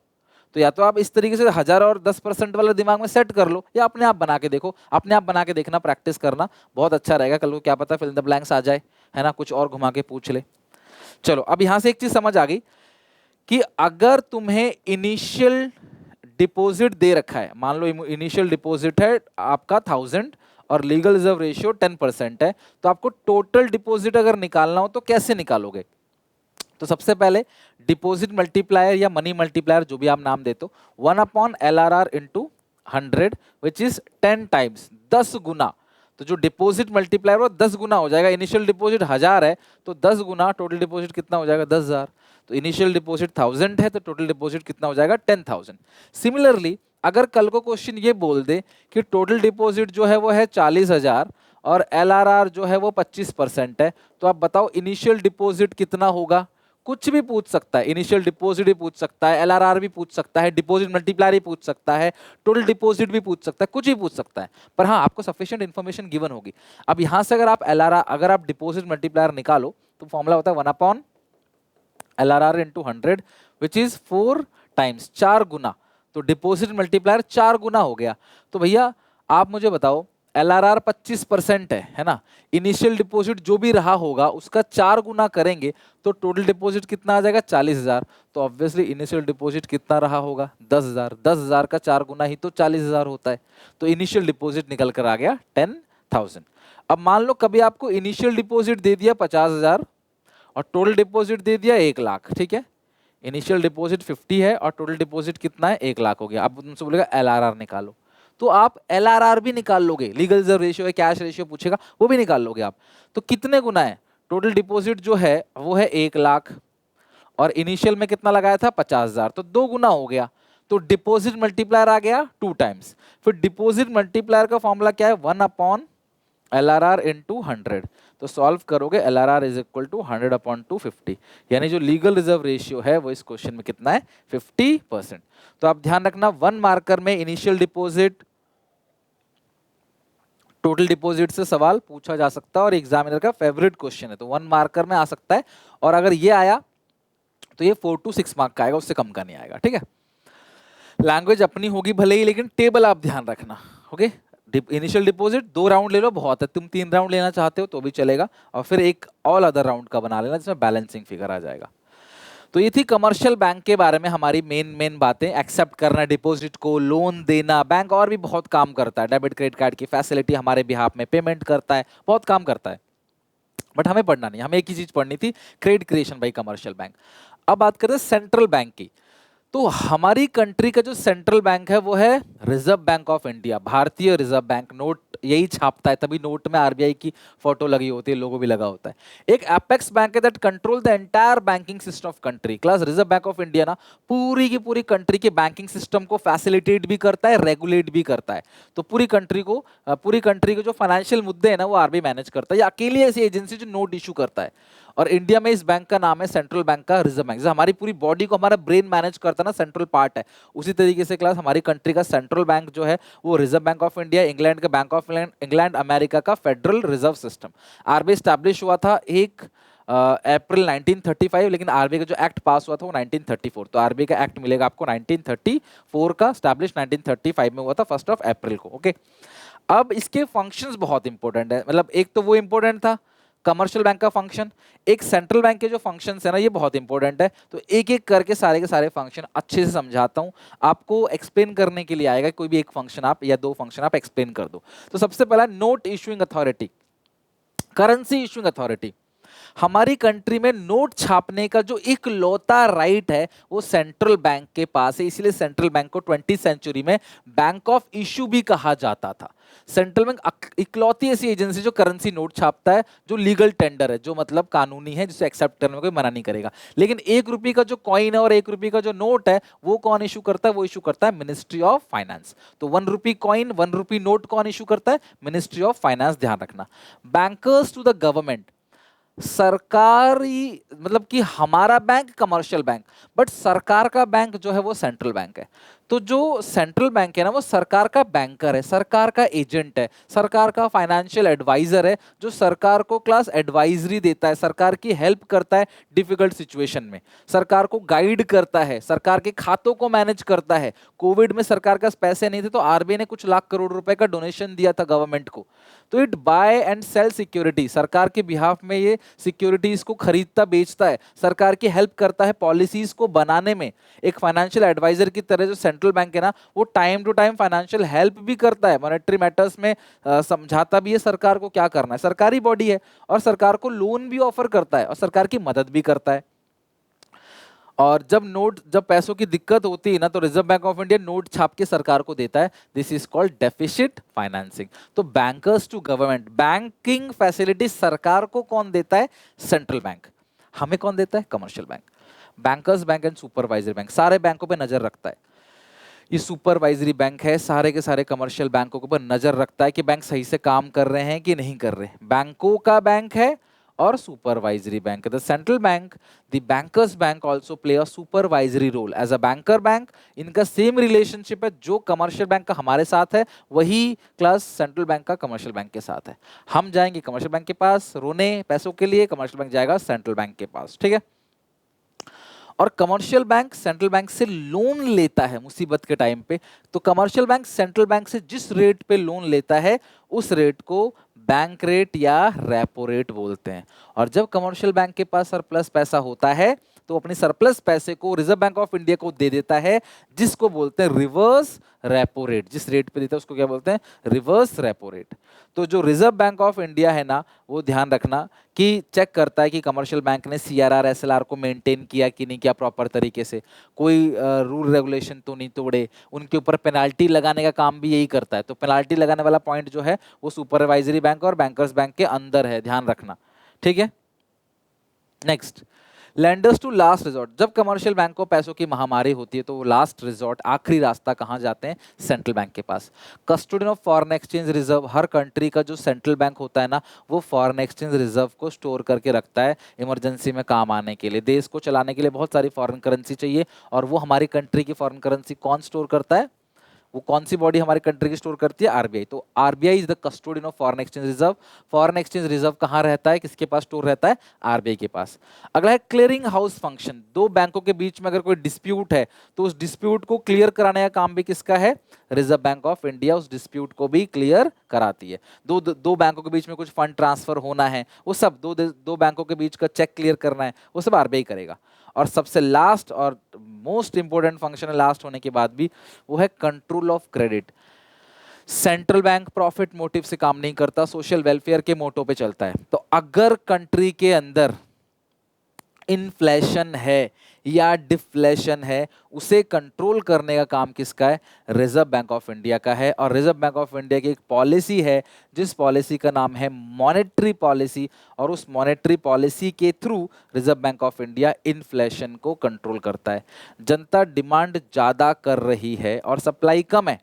तो या तो आप इस तरीके से 1000 और 10% वाला दिमाग में सेट कर लो, या अपने आप बना के देखो। अपने आप बना के देखना, प्रैक्टिस करना, बहुत अच्छा रहेगा। कल को क्या पता फिल इन द ब्लैंक्स आ जाए, है ना, कुछ और घुमा के पूछ ले। चलो, अब यहां से एक चीज समझ आ गई कि अगर तुम्हें इनिशियल डिपॉजिट दे रखा है, मान लो इनिशियल डिपॉजिट है आपका 1000 और लीगल रिजर्व रेशियो 10% है, तो आपको टोटल डिपॉजिट अगर निकालना हो तो कैसे निकालोगे? तो सबसे पहले डिपॉजिट मल्टीप्लायर या मनी मल्टीप्लायर, जो भी आप नाम देते हो, 1/LRR into 100 which is 10 times, 10 गुना। तो जो डिपॉजिट मल्टीप्लायर वो 10 गुना हो जाएगा। इनिशियल डिपॉजिट 1000 है तो 10 गुना टोटल डिपॉजिट कितना हो जाएगा? 10,000। तो इनिशियल डिपॉजिट 1000 है तो टोटल डिपॉजिट कितना हो जाएगा? 10,000। सिमिलरली अगर कल को क्वेश्चन ये बोल दे कि टोटल डिपॉजिट जो है वो है 40,000 और LRR जो है वो 25% है, तो आप बताओ इनिशियल डिपॉजिट कितना होगा? कुछ भी पूछ सकता है, इनिशियल डिपॉजिट भी पूछ सकता है, LRR भी पूछ सकता है, डिपॉजिट मल्टीप्लायर भी पूछ सकता है, टोटल डिपॉजिट भी पूछ सकता है, कुछ भी पूछ सकता है। पर हाँ, आपको सफिशिएंट इन्फॉर्मेशन गिवन होगी। अब यहां से अगर आप LRR, अगर आप डिपॉजिट मल्टीप्लायर निकालो तो फॉर्मूला होता है 1/LRR into 100 which is 4 times, 4 गुना। तो डिपॉजिट मल्टीप्लायर 4 गुना हो गया। तो भैया आप मुझे बताओ, LRR 25% है ना, इनिशियल डिपॉजिट जो भी रहा होगा उसका 4 गुना करेंगे तो टोटल डिपॉजिट कितना आ जाएगा? 40,000। तो ऑब्वियसली इनिशियल डिपॉजिट कितना रहा होगा? 10,000। 10,000 का 4 गुना ही तो 40,000 होता है। तो इनिशियल डिपॉजिट निकल कर आ गया 10,000। अब मान लो कभी आपको इनिशियल डिपॉजिट दे दिया 50,000 और टोटल डिपॉजिट दे दिया 1 लाख, ठीक है। इनिशियल डिपॉजिट 50 है और टोटल डिपॉजिट कितना है? 1 लाख हो गया। अब तुमसे बोलेगा LRR निकालो, तो आप LRR भी निकाल लोगे। लीगल रिजर्व रेशियो है, कैश रेशियो पूछेगा, वो भी निकाल लोगे आप। तो कितने गुना है? टोटल डिपॉजिट जो है वो है 1 लाख और इनिशियल में कितना लगाया था? 50,000, तो 2 गुना हो गया। तो डिपॉजिट मल्टीप्लायर आ गया 2 टाइम्स। फिर डिपॉजिट मल्टीप्लायर का फॉर्मूला क्या है? 1/LRR into 100। तो सॉल्व करोगे, LRR इज इक्वल टू 100/250, यानी जो लीगल रिजर्व रेशियो है वो इस क्वेश्चन में कितना है? 50%। तो आप ध्यान रखना, 1 मार्कर में इनिशियल डिपॉजिट, टोटल डिपॉजिट से सवाल पूछा जा सकता है और एग्जामिनर का फेवरेट क्वेश्चन है, तो 1 मार्कर में आ सकता है। और अगर ये आया तो ये 4 to 6 मार्क का आएगा, उससे कम का नहीं आएगा, ठीक है। लैंग्वेज अपनी होगी भले ही, लेकिन टेबल आप ध्यान रखना, ओके। इनिशियल डिपॉजिट 2 राउंड ले लो, बहुत है। तुम 3 राउंड लेना चाहते हो तो भी चलेगा, और फिर एक ऑल अदर राउंड का बना लेना जिसमें बैलेंसिंग फिगर आ जाएगा। तो ये थी कमर्शियल बैंक के बारे में हमारी मेन बातें। एक्सेप्ट करना डिपॉजिट को, लोन देना, बैंक और भी बहुत काम करता है। डेबिट क्रेडिट कार्ड की फैसिलिटी हमारे बिहाफ में, पेमेंट करता है, बहुत काम करता है। बट हमें पढ़ना नहीं, हमें एक ही चीज पढ़नी थी, credit creation bye commercial bank. अब बात करें सेंट्रल बैंक की, तो हमारी कंट्री का जो सेंट्रल बैंक है वो है रिजर्व बैंक ऑफ इंडिया, भारतीय रिजर्व बैंक। नोट यही छापता है, तभी नोट में RBI की फोटो लगी होती है, लोगो भी लगा होता है। एक एपेक्स बैंक है that control the entire banking system of country. Class reserve bank of India ना पूरी की पूरी कंट्री के बैंकिंग सिस्टम को फैसिलिटेट भी करता है, रेगुलेट भी करता है। तो पूरी कंट्री के जो फाइनेंशियल मुद्दे हैं ना वो RBI मैनेज करता है, या अकेली ऐसी एजेंसी जो नोट इशू करता है। और इंडिया में इस बैंक का नाम है सेंट्रल बैंक का रिजर्व बैंक। जैसे हमारी पूरी बॉडी को हमारा ब्रेन मैनेज करता है ना, सेंट्रल पार्ट है, उसी तरीके से क्लास हमारी कंट्री का सेंट्रल बैंक जो है वो reserve bank of India, England का बैंक ऑफ इंग्लैंड, अमेरिका का federal reserve system. RBI establish हुआ था 1 अप्रैल 1935, लेकिन आरबीआई का जो एक्ट पास हुआ था वो 1934। तो आरबीआई का एक्ट मिलेगा आपको 1934 का, स्टैब्लिश 1935 में हुआ था 1 अप्रैल को। ओके, अब इसके फंक्शंस बहुत इंपॉर्टेंट है, मतलब एक तो वो इंपॉर्टेंट था कमर्शियल बैंक का फंक्शन, एक सेंट्रल बैंक के जो फंक्शंस है ना ये बहुत इंपॉर्टेंट है। तो एक एक करके सारे के सारे फंक्शन अच्छे से समझाता हूं, आपको एक्सप्लेन करने के लिए आएगा, कोई भी एक फंक्शन आप या दो फंक्शन आप एक्सप्लेन कर दो। तो सबसे पहला note issuing authority, currency issuing authority. हमारी कंट्री में नोट छापने का जो इकलौता राइट है वो सेंट्रल बैंक के पास है, इसलिए सेंट्रल बैंक को 20वीं सेंचुरी में बैंक ऑफ इशू भी कहा जाता था। सेंट्रल बैंक इकलौती ऐसी एजेंसी जो करेंसी नोट छापता है, जो लीगल टेंडर है, जो मतलब कानूनी है, जिसे एक्सेप्ट करने में कोई मना नहीं करेगा। लेकिन 1 रुपये का जो कॉइन है और 1 रुपये का जो नोट है वो कौन इशू करता है? वो इशू करता है मिनिस्ट्री ऑफ फाइनेंस। तो 1 रुपी कॉइन, 1 रुपी नोट कौन इशू करता है? मिनिस्ट्री ऑफ फाइनेंस, ध्यान रखना। बैंकर्स टू द गवर्नमेंट, सरकारी मतलब कि हमारा बैंक कमर्शियल बैंक, बट सरकार का बैंक जो है वो सेंट्रल बैंक है। तो जो सेंट्रल बैंक है ना वो सरकार का बैंकर है, सरकार का एजेंट है, सरकार का फाइनेंशियल एडवाइजर है, जो सरकार को क्लास एडवाइजरी देता है, सरकार की हेल्प करता है डिफिकल्ट सिचुएशन में, सरकार को गाइड करता है, सरकार के खातों को मैनेज करता है। कोविड में सरकार के पास पैसे नहीं थे तो आरबीआई ने कुछ लाख करोड़ रुपए का डोनेशन दिया था गवर्नमेंट को। तो it buy and sell security, सरकार के बिहाफ में ये सिक्योरिटीज को खरीदता बेचता है, सरकार की हेल्प करता है पॉलिसीज को बनाने में। एक फाइनेंशियल एडवाइजर की तरह जो सेंट्रल बैंक है ना वो time to time financial help भी करता है, मॉनेटरी मैटर्स में समझाता भी है सरकार को क्या करना है। सरकारी बॉडी है और सरकार को लोन भी ऑफर करता है और सरकार की मदद भी करता है। और जब पैसों की दिक्कत होती है ना तो reserve bank of India note छाप के सरकार को देता है। This is called deficit financing. तो bankers to government, banking facility सरकार को कौन देता है? Central bank. हमें कौन देता है? Commercial bank. Bankers bank and supervisory bank सारे बैंकों पे नजर रखता है। ये सुपरवाइजरी बैंक है, सारे के सारे कमर्शियल बैंकों के ऊपर नजर रखता है कि बैंक सही से काम कर रहे हैं कि नहीं कर रहे। बैंकों का बैंक है और supervisory bank. The central bank, the bankers bank also play a supervisory role as a banker bank. इनका सेम रिलेशनशिप है, जो कमर्शियल बैंक का हमारे साथ है वही क्लास सेंट्रल बैंक का कमर्शियल बैंक के साथ है। हम जाएंगे कमर्शियल बैंक के पास रोने पैसों के लिए, कमर्शियल बैंक जाएगा सेंट्रल बैंक के पास, ठीक है। और कमर्शियल बैंक सेंट्रल बैंक से लोन लेता है मुसीबत के टाइम पे। तो कमर्शियल बैंक सेंट्रल बैंक से जिस रेट पे लोन लेता है उस रेट को बैंक रेट या रेपो रेट बोलते हैं। और जब कमर्शियल बैंक के पास सरप्लस पैसा होता है तो अपने सरप्लस पैसे को रिजर्व बैंक ऑफ इंडिया को दे देता है, जिसको बोलते हैं रिवर्स रेपो रेट। जिस रेट पे देता है उसको क्या बोलते हैं? Reverse repo rate. तो जो रिजर्व बैंक ऑफ इंडिया है ना वो ध्यान रखना कि चेक करता है कि कमर्शियल बैंक ने सीआरआर एसएलआर को मेंटेन किया कि नहीं किया प्रॉपर तरीके से, कोई रूल रेगुलेशन तो नहीं तोड़े, उनके ऊपर पेनाल्टी लगाने का काम भी यही करता है। तो पेनाल्टी लगाने वाला पॉइंट जो है वो सुपरवाइजरी बैंक और बैंकर्स बैंक के अंदर है, ध्यान रखना, ठीक है। Next, lenders to last resort. जब कमर्शियल बैंक को पैसों की महामारी होती है तो वो लास्ट रिजॉर्ट, आखिरी रास्ता कहाँ जाते हैं? सेंट्रल बैंक के पास। Custodian of foreign exchange reserve, हर कंट्री का जो सेंट्रल बैंक होता है ना वो फॉरेन एक्सचेंज रिजर्व को स्टोर करके रखता है इमरजेंसी में काम आने के लिए। देश को चलाने के लिए बहुत सारी फॉरेन करेंसी चाहिए और वो हमारी कंट्री की फॉरेन करेंसी कौन स्टोर करता है? वो कौन सी बॉडी हमारी कंट्री की स्टोर करती है? आरबीआई। तो RBI is the custodian of foreign exchange reserve. Foreign exchange reserve कहाँ रहता है, किसके पास स्टोर रहता है? आरबीआई के पास। अगला है क्लियरिंग हाउस फंक्शन। दो बैंकों के बीच में अगर कोई डिस्प्यूट है तो उस डिस्प्यूट को क्लियर कराने का काम भी किसका है? रिजर्व बैंक ऑफ इंडिया उस डिस्प्यूट को भी क्लियर कराती है। दो बैंकों के बीच में कुछ फंड ट्रांसफर होना है, वो सब दो बैंकों के बीच का चेक क्लियर करना है, वो सब आरबीआई करेगा। और सबसे लास्ट और मोस्ट इंपोर्टेंट फंक्शन है लास्ट होने के बाद भी, वो है control of credit. Central bank profit motive से काम नहीं करता, सोशल वेलफेयर के मोटो पे चलता है। तो अगर कंट्री के अंदर इन्फ्लेशन है या डिफ्लेशन है उसे कंट्रोल करने का काम किसका है? रिजर्व बैंक ऑफ इंडिया का है। और रिजर्व बैंक ऑफ इंडिया की एक पॉलिसी है जिस पॉलिसी का नाम है मॉनेटरी पॉलिसी, और उस मॉनेटरी पॉलिसी के through reserve bank of India inflation को कंट्रोल करता है। जनता डिमांड ज़्यादा कर रही है और सप्लाई कम है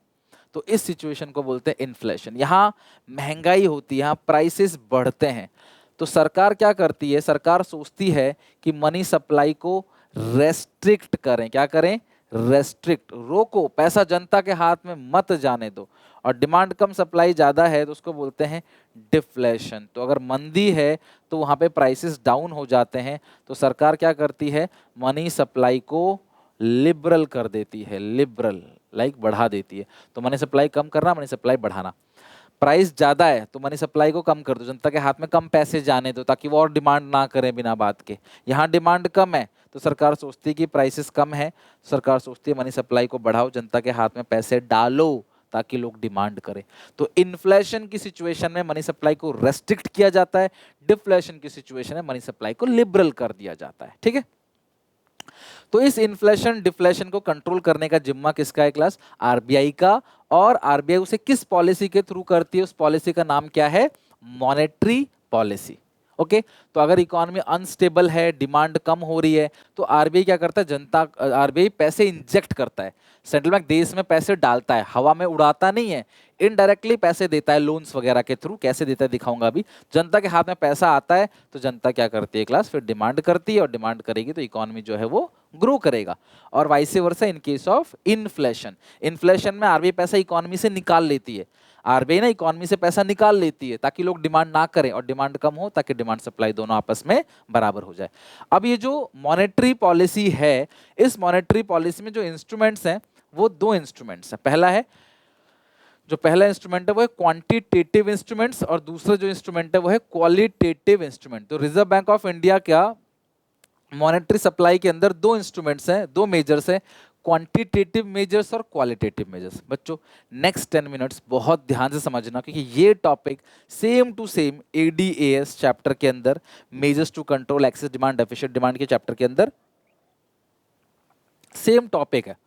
तो इस सिचुएशन को बोलते हैं इन्फ्लेशन। यहाँ महंगाई होती है, यहाँ प्राइसेस बढ़ते हैं। तो सरकार क्या करती है, सरकार सोचती है कि मनी सप्लाई को रेस्ट्रिक्ट करें। क्या करें? रेस्ट्रिक्ट, रोको, पैसा जनता के हाथ में मत जाने दो। और डिमांड कम सप्लाई ज्यादा है तो उसको बोलते हैं डिफ्लेशन। तो अगर मंदी है तो वहां पे प्राइसेस डाउन हो जाते हैं। तो सरकार क्या करती है, मनी सप्लाई को लिबरल कर देती है, लिबरल लाइक बढ़ा देती है। तो मनी सप्लाई कम करना, मनी सप्लाई बढ़ाना। प्राइस ज्यादा है तो मनी सप्लाई को कम कर दो, जनता के हाथ में कम पैसे जाने दो ताकि वो और डिमांड ना करें बिना बात के। यहाँ डिमांड कम है तो सरकार सोचती है कि प्राइसेस कम है, सरकार सोचती है मनी सप्लाई को बढ़ाओ, जनता के हाथ में पैसे डालो ताकि लोग डिमांड करें। तो इन्फ्लेशन की सिचुएशन में मनी सप्लाई को रेस्ट्रिक्ट किया जाता है, डिफ्लेशन की सिचुएशन में मनी सप्लाई को लिबरल कर दिया जाता है। ठीक है, तो इस इन्फ्लेशन डिफ्लेशन को कंट्रोल करने का जिम्मा किसका है क्लास? आरबीआई का। और आरबीआई उसे किस पॉलिसी के थ्रू करती है? उस पॉलिसी का नाम क्या है? Monetary policy. ओके, तो अगर इकोनॉमी अनस्टेबल है, डिमांड कम हो रही है, तो आरबीआई क्या करता है? आरबीआई पैसे इंजेक्ट करता है। सेंट्रल बैंक देश में पैसे डालता है, हवा में उड़ाता नहीं है, इनडायरेक्टली पैसे देता है लोन्स वगैरह के थ्रू। कैसे देता है दिखाऊंगा अभी। जनता के हाथ में पैसा आता है तो जनता क्या करती है क्लास? फिर डिमांड करती है, और डिमांड करेगी तो इकोनॉमी जो है वो ग्रो करेगा। और vice versa in case of inflation, inflation में आरबीआई पैसा इकोनॉमी से निकाल लेती है। आरबीआई ना इकोनॉमी से पैसा निकाल लेती है ताकि लोग डिमांड ना करें और डिमांड कम हो, ताकि डिमांड सप्लाई दोनों आपस में बराबर हो जाए। अब ये जो मॉनेटरी पॉलिसी है, इस मॉनेटरी पॉलिसी में जो इंस्ट्रूमेंट्स हैं वो दो इंस्ट्रूमेंट्स हैं। पहला इंस्ट्रूमेंट है वो है क्वांटिटेटिव इंस्ट्रूमेंट्स, और दूसरा जो इंस्ट्रूमेंट है वो है क्वालिटेटिव इंस्ट्रूमेंट। तो रिजर्व बैंक ऑफ इंडिया क्या मॉनेटरी सप्लाई के अंदर दो इंस्ट्रूमेंट्स हैं, दो मेजर्स हैं, क्वांटिटेटिव मेजर्स और क्वालिटेटिव मेजर्स। बच्चों नेक्स्ट 10 मिनट्स बहुत ध्यान से समझना, क्योंकि ये topic same to same ADAS chapter के अंदर, measures to control excess demand deficient demand के चैप्टर के अंदर सेम टॉपिक है।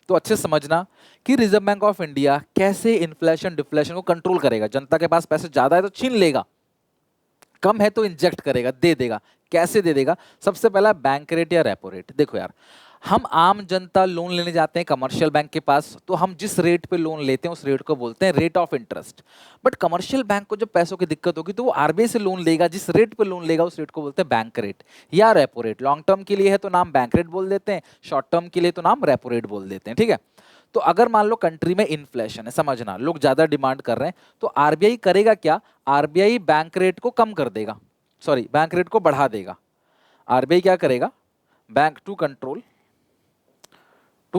तो अच्छे समझना कि रिजर्व बैंक ऑफ इंडिया कैसे इन्फ्लेशन डिफ्लेशन को कंट्रोल करेगा। जनता के पास पैसे ज्यादा है तो छीन लेगा, कम है तो इंजेक्ट करेगा, दे देगा। कैसे दे देगा? सबसे पहला बैंक रेट या रेपो रेट। देखो यार, हम आम जनता लोन लेने जाते हैं कमर्शियल बैंक के पास, तो हम जिस रेट पे लोन लेते हैं उस रेट को बोलते हैं rate of interest. But commercial bank को जब पैसों की दिक्कत होगी तो वो आरबीआई से लोन लेगा, जिस रेट पे लोन लेगा उस रेट को बोलते हैं बैंक रेट या रेपो रेट। लॉन्ग टर्म के लिए है तो नाम बैंक रेट बोल देते हैं, शॉर्ट टर्म के लिए तो नाम रेपो रेट बोल देते हैं। ठीक है, तो अगर मान लो कंट्री में इन्फ्लेशन है, समझना लोग ज्यादा डिमांड कर रहे हैं, तो आरबीआई करेगा क्या? आरबीआई बैंक रेट को कम कर देगा, सॉरी बैंक रेट को बढ़ा देगा। आरबीआई क्या करेगा? Bank to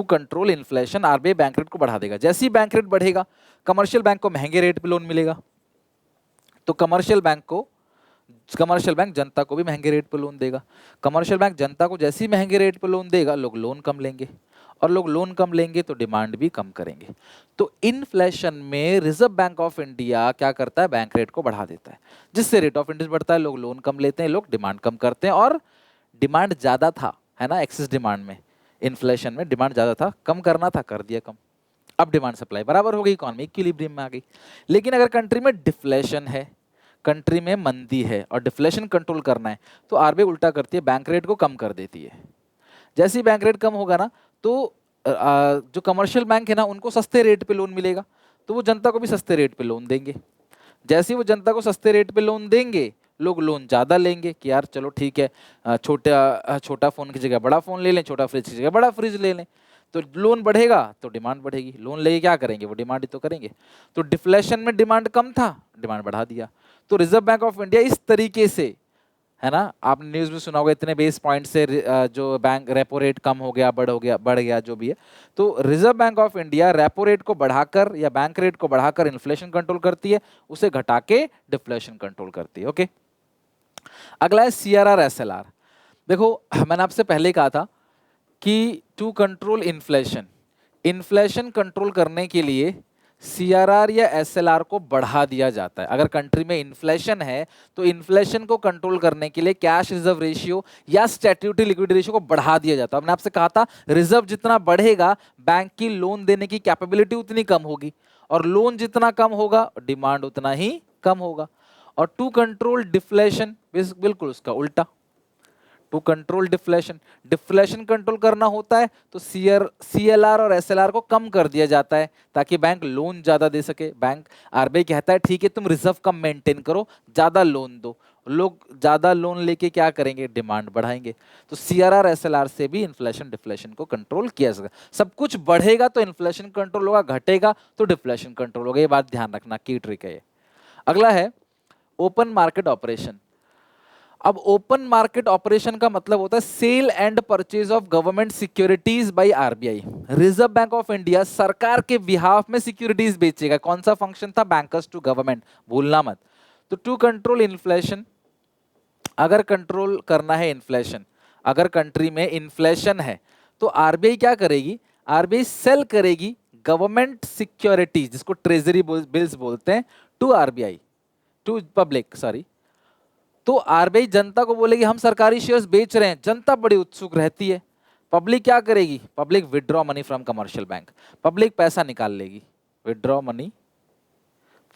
control inflation, RBI bank rate को बढ़ा देगा। जैसे ही बैंक रेट बढ़ेगा, कमर्शियल बैंक को महंगे रेट पे लोन मिलेगा, तो कमर्शियल बैंक जनता को भी महंगे रेट पे लोन देगा। कमर्शियल बैंक जनता को जैसे ही महंगे रेट पे लोन देगा, लोग लोन कम लेंगे, और लोग लोन कम लेंगे तो डिमांड भी कम करेंगे। तो इन्फ्लेशन में रिजर्व बैंक ऑफ इंडिया क्या करता है? बैंक रेट को बढ़ा देता है, जिससे रेट ऑफ इंटरेस्ट बढ़ता है, लोग लोन कम लेते हैं, लोग डिमांड कम करते हैं। और डिमांड ज्यादा था, है ना, एक्सेस डिमांड में, इन्फ्लेशन में डिमांड ज्यादा था, कम करना था, कर दिया कम। अब डिमांड सप्लाई बराबर हो गई, इकोनॉमी इक्विलिब्रियम में आ गई। लेकिन अगर कंट्री में डिफ्लेशन है, कंट्री में मंदी है और डिफ्लेशन कंट्रोल करना है, तो आरबीआई उल्टा करती है, बैंक रेट को कम कर देती है। जैसे ही बैंक रेट कम होगा ना, तो जो कमर्शियल बैंक है ना, उनको सस्ते रेट पे लोन मिलेगा, तो वो जनता को भी सस्ते रेट पे लोन देंगे। जैसे ही वो जनता को सस्ते रेट पे लोन देंगे, लोग लोन ज़्यादा लेंगे कि यार चलो ठीक है, छोटा फ़ोन की जगह बड़ा फ़ोन ले लें, छोटा फ्रिज की जगह बड़ा फ्रिज ले लें। तो लोन बढ़ेगा तो डिमांड बढ़ेगी, लोन लेके क्या करेंगे? वो डिमांड ही तो करेंगे। तो डिफ्लेशन में डिमांड कम था, डिमांड बढ़ा दिया। तो रिजर्व बैंक ऑफ इंडिया इस तरीके से, है ना, आपने न्यूज़ में सुना होगा, इतने बेस पॉइंट से जो बैंक रेपो रेट कम हो गया, बढ़ गया जो भी है। तो reserve bank of India repo rate को बढ़ाकर या बैंक रेट को बढ़ाकर इन्फ्लेशन कंट्रोल करती है, उसे घटा के डिफ्लेशन कंट्रोल करती है। ओके, अगला है सीआरआर एसएलआर। देखो मैंने आपसे पहले कहा था कि टू कंट्रोल इन्फ्लेशन कंट्रोल करने के लिए सीआरआर या एसएलआर को बढ़ा दिया जाता है। अगर कंट्री में इन्फ्लेशन है तो इन्फ्लेशन को कंट्रोल करने के लिए कैश रिजर्व रेशियो या स्टैट्यूटरी लिक्विडिटी रेशियो को बढ़ा दिया जाता है। मैंने आपसे कहा था रिजर्व जितना बढ़ेगा, बैंक की लोन देने की कैपेबिलिटी उतनी कम होगी, और लोन जितना कम होगा, डिमांड उतना ही कम होगा। और टू कंट्रोल डिफ्लेशन बिल्कुल उसका उल्टा। To control deflation. Deflation control करना होता है तो CLR और SLR को कम कर दिया जाता है ताकि बैंक लोन ज्यादा दे सके। बैंक RBI कहता है ठीक है तुम रिजर्व कम मेंटेन करो, ज्यादा लोन दो। लोग ज्यादा लोन लेके क्या करेंगे, डिमांड बढ़ाएंगे। तो CRR SLR से भी इन्फ्लेशन डिफ्लेशन को कंट्रोल किया जा सकता है। सब कुछ बढ़ेगा तो इन्फ्लेशन कंट्रोल होगा, घटेगा तो डिफ्लेशन कंट्रोल होगा। ये बात ध्यान रखना, की ट्रिक है ये। अगला है ओपन मार्केट ऑपरेशन। अब ओपन मार्केट ऑपरेशन का मतलब होता है sale and purchase of government securities by RBI। Reserve bank of India सरकार के बिहाफ में सिक्योरिटीज बेचेगा। कौन सा फंक्शन था, बैंकर्स टू गवर्नमेंट, भूलना मत। तो टू कंट्रोल इन्फ्लेशन, अगर कंट्रोल करना है इन्फ्लेशन, अगर कंट्री में इन्फ्लेशन है तो RBI क्या करेगी, RBI सेल करेगी गवर्नमेंट सिक्योरिटीज, जिसको ट्रेजरी बिल्स बोलते हैं, to RBI, to public, sorry. तो RBI जनता को बोलेगी हम सरकारी शेयर्स बेच रहे हैं, जनता बड़ी उत्सुक रहती है। पब्लिक क्या करेगी, public withdraw money from commercial bank, public पैसा निकाल लेगी, withdraw money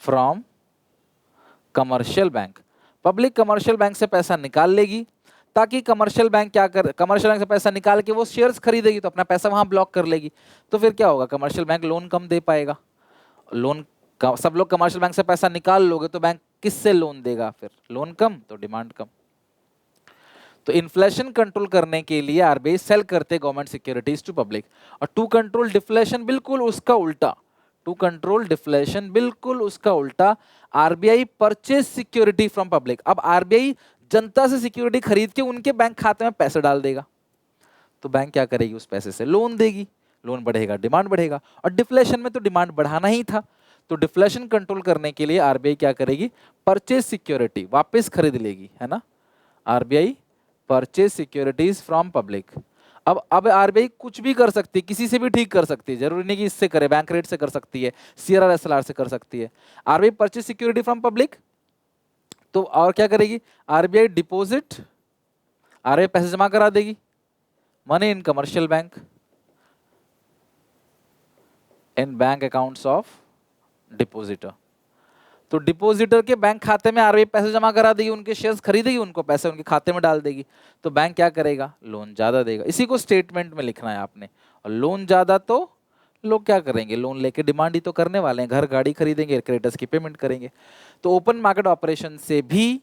from commercial bank. Public commercial bank से पैसा निकाल लेगी ताकि कमर्शियल बैंक क्या कर, कमर्शियल बैंक से पैसा निकाल के वो शेयर्स खरीदेगी तो अपना पैसा वहां ब्लॉक कर लेगी। तो फिर क्या होगा, कमर्शियल बैंक लोन कम दे पाएगा। लोन सब लोग कमर्शियल बैंक से पैसा निकाल लोगे तो बैंक किससे लोन देगा, फिर लोन कम तो डिमांड कम। तो इन्फ्लेशन कंट्रोल करने के लिए RBI सेल करते गवर्नमेंट सिक्योरिटीज टू पब्लिक। और टू कंट्रोल डिफ्लेशन बिल्कुल उसका उल्टा, टू कंट्रोल डिफ्लेशन बिल्कुल उसका उल्टा, RBI purchase security from public. अब RBI जनता से सिक्योरिटी खरीद के उनके बैंक खाते में पैसे डाल देगा, तो बैंक क्या करेगी, उस पैसे से लोन देगी, लोन बढ़ेगा डिमांड बढ़ेगा। और डिफ्लेशन में तो डिमांड बढ़ाना ही था, तो डिफ्लेशन कंट्रोल करने के लिए RBI क्या करेगी, परचेज सिक्योरिटी वापस खरीद लेगी, है ना। RBI purchase securities from public. अब RBI कुछ भी कर सकती है, किसी से भी ठीक कर सकती है, जरूरी नहीं कि इससे करे, बैंक रेट से कर सकती है, CRR SLR से कर सकती है। RBI purchase security from public, तो और क्या करेगी, RBI डिपॉजिट, RBI पैसे जमा करा देगी, money in commercial bank, in bank accounts of depositor. तो डिपॉजिटर के बैंक खाते में RBI पैसे जमा करा देगी, उनके शेयर्स खरीदेगी, उनको पैसे उनके खाते में डाल देगी, तो बैंक क्या करेगा, लोन ज्यादा देगा। इसी को स्टेटमेंट में लिखना है आपने। और लोन ज्यादा तो लोग क्या करेंगे, लोन लेके डिमांड ही तो करने वाले हैं, घर गाड़ी खरीदेंगे, क्रेडिटर्स की पेमेंट करेंगे। तो ओपन मार्केट ऑपरेशन से भी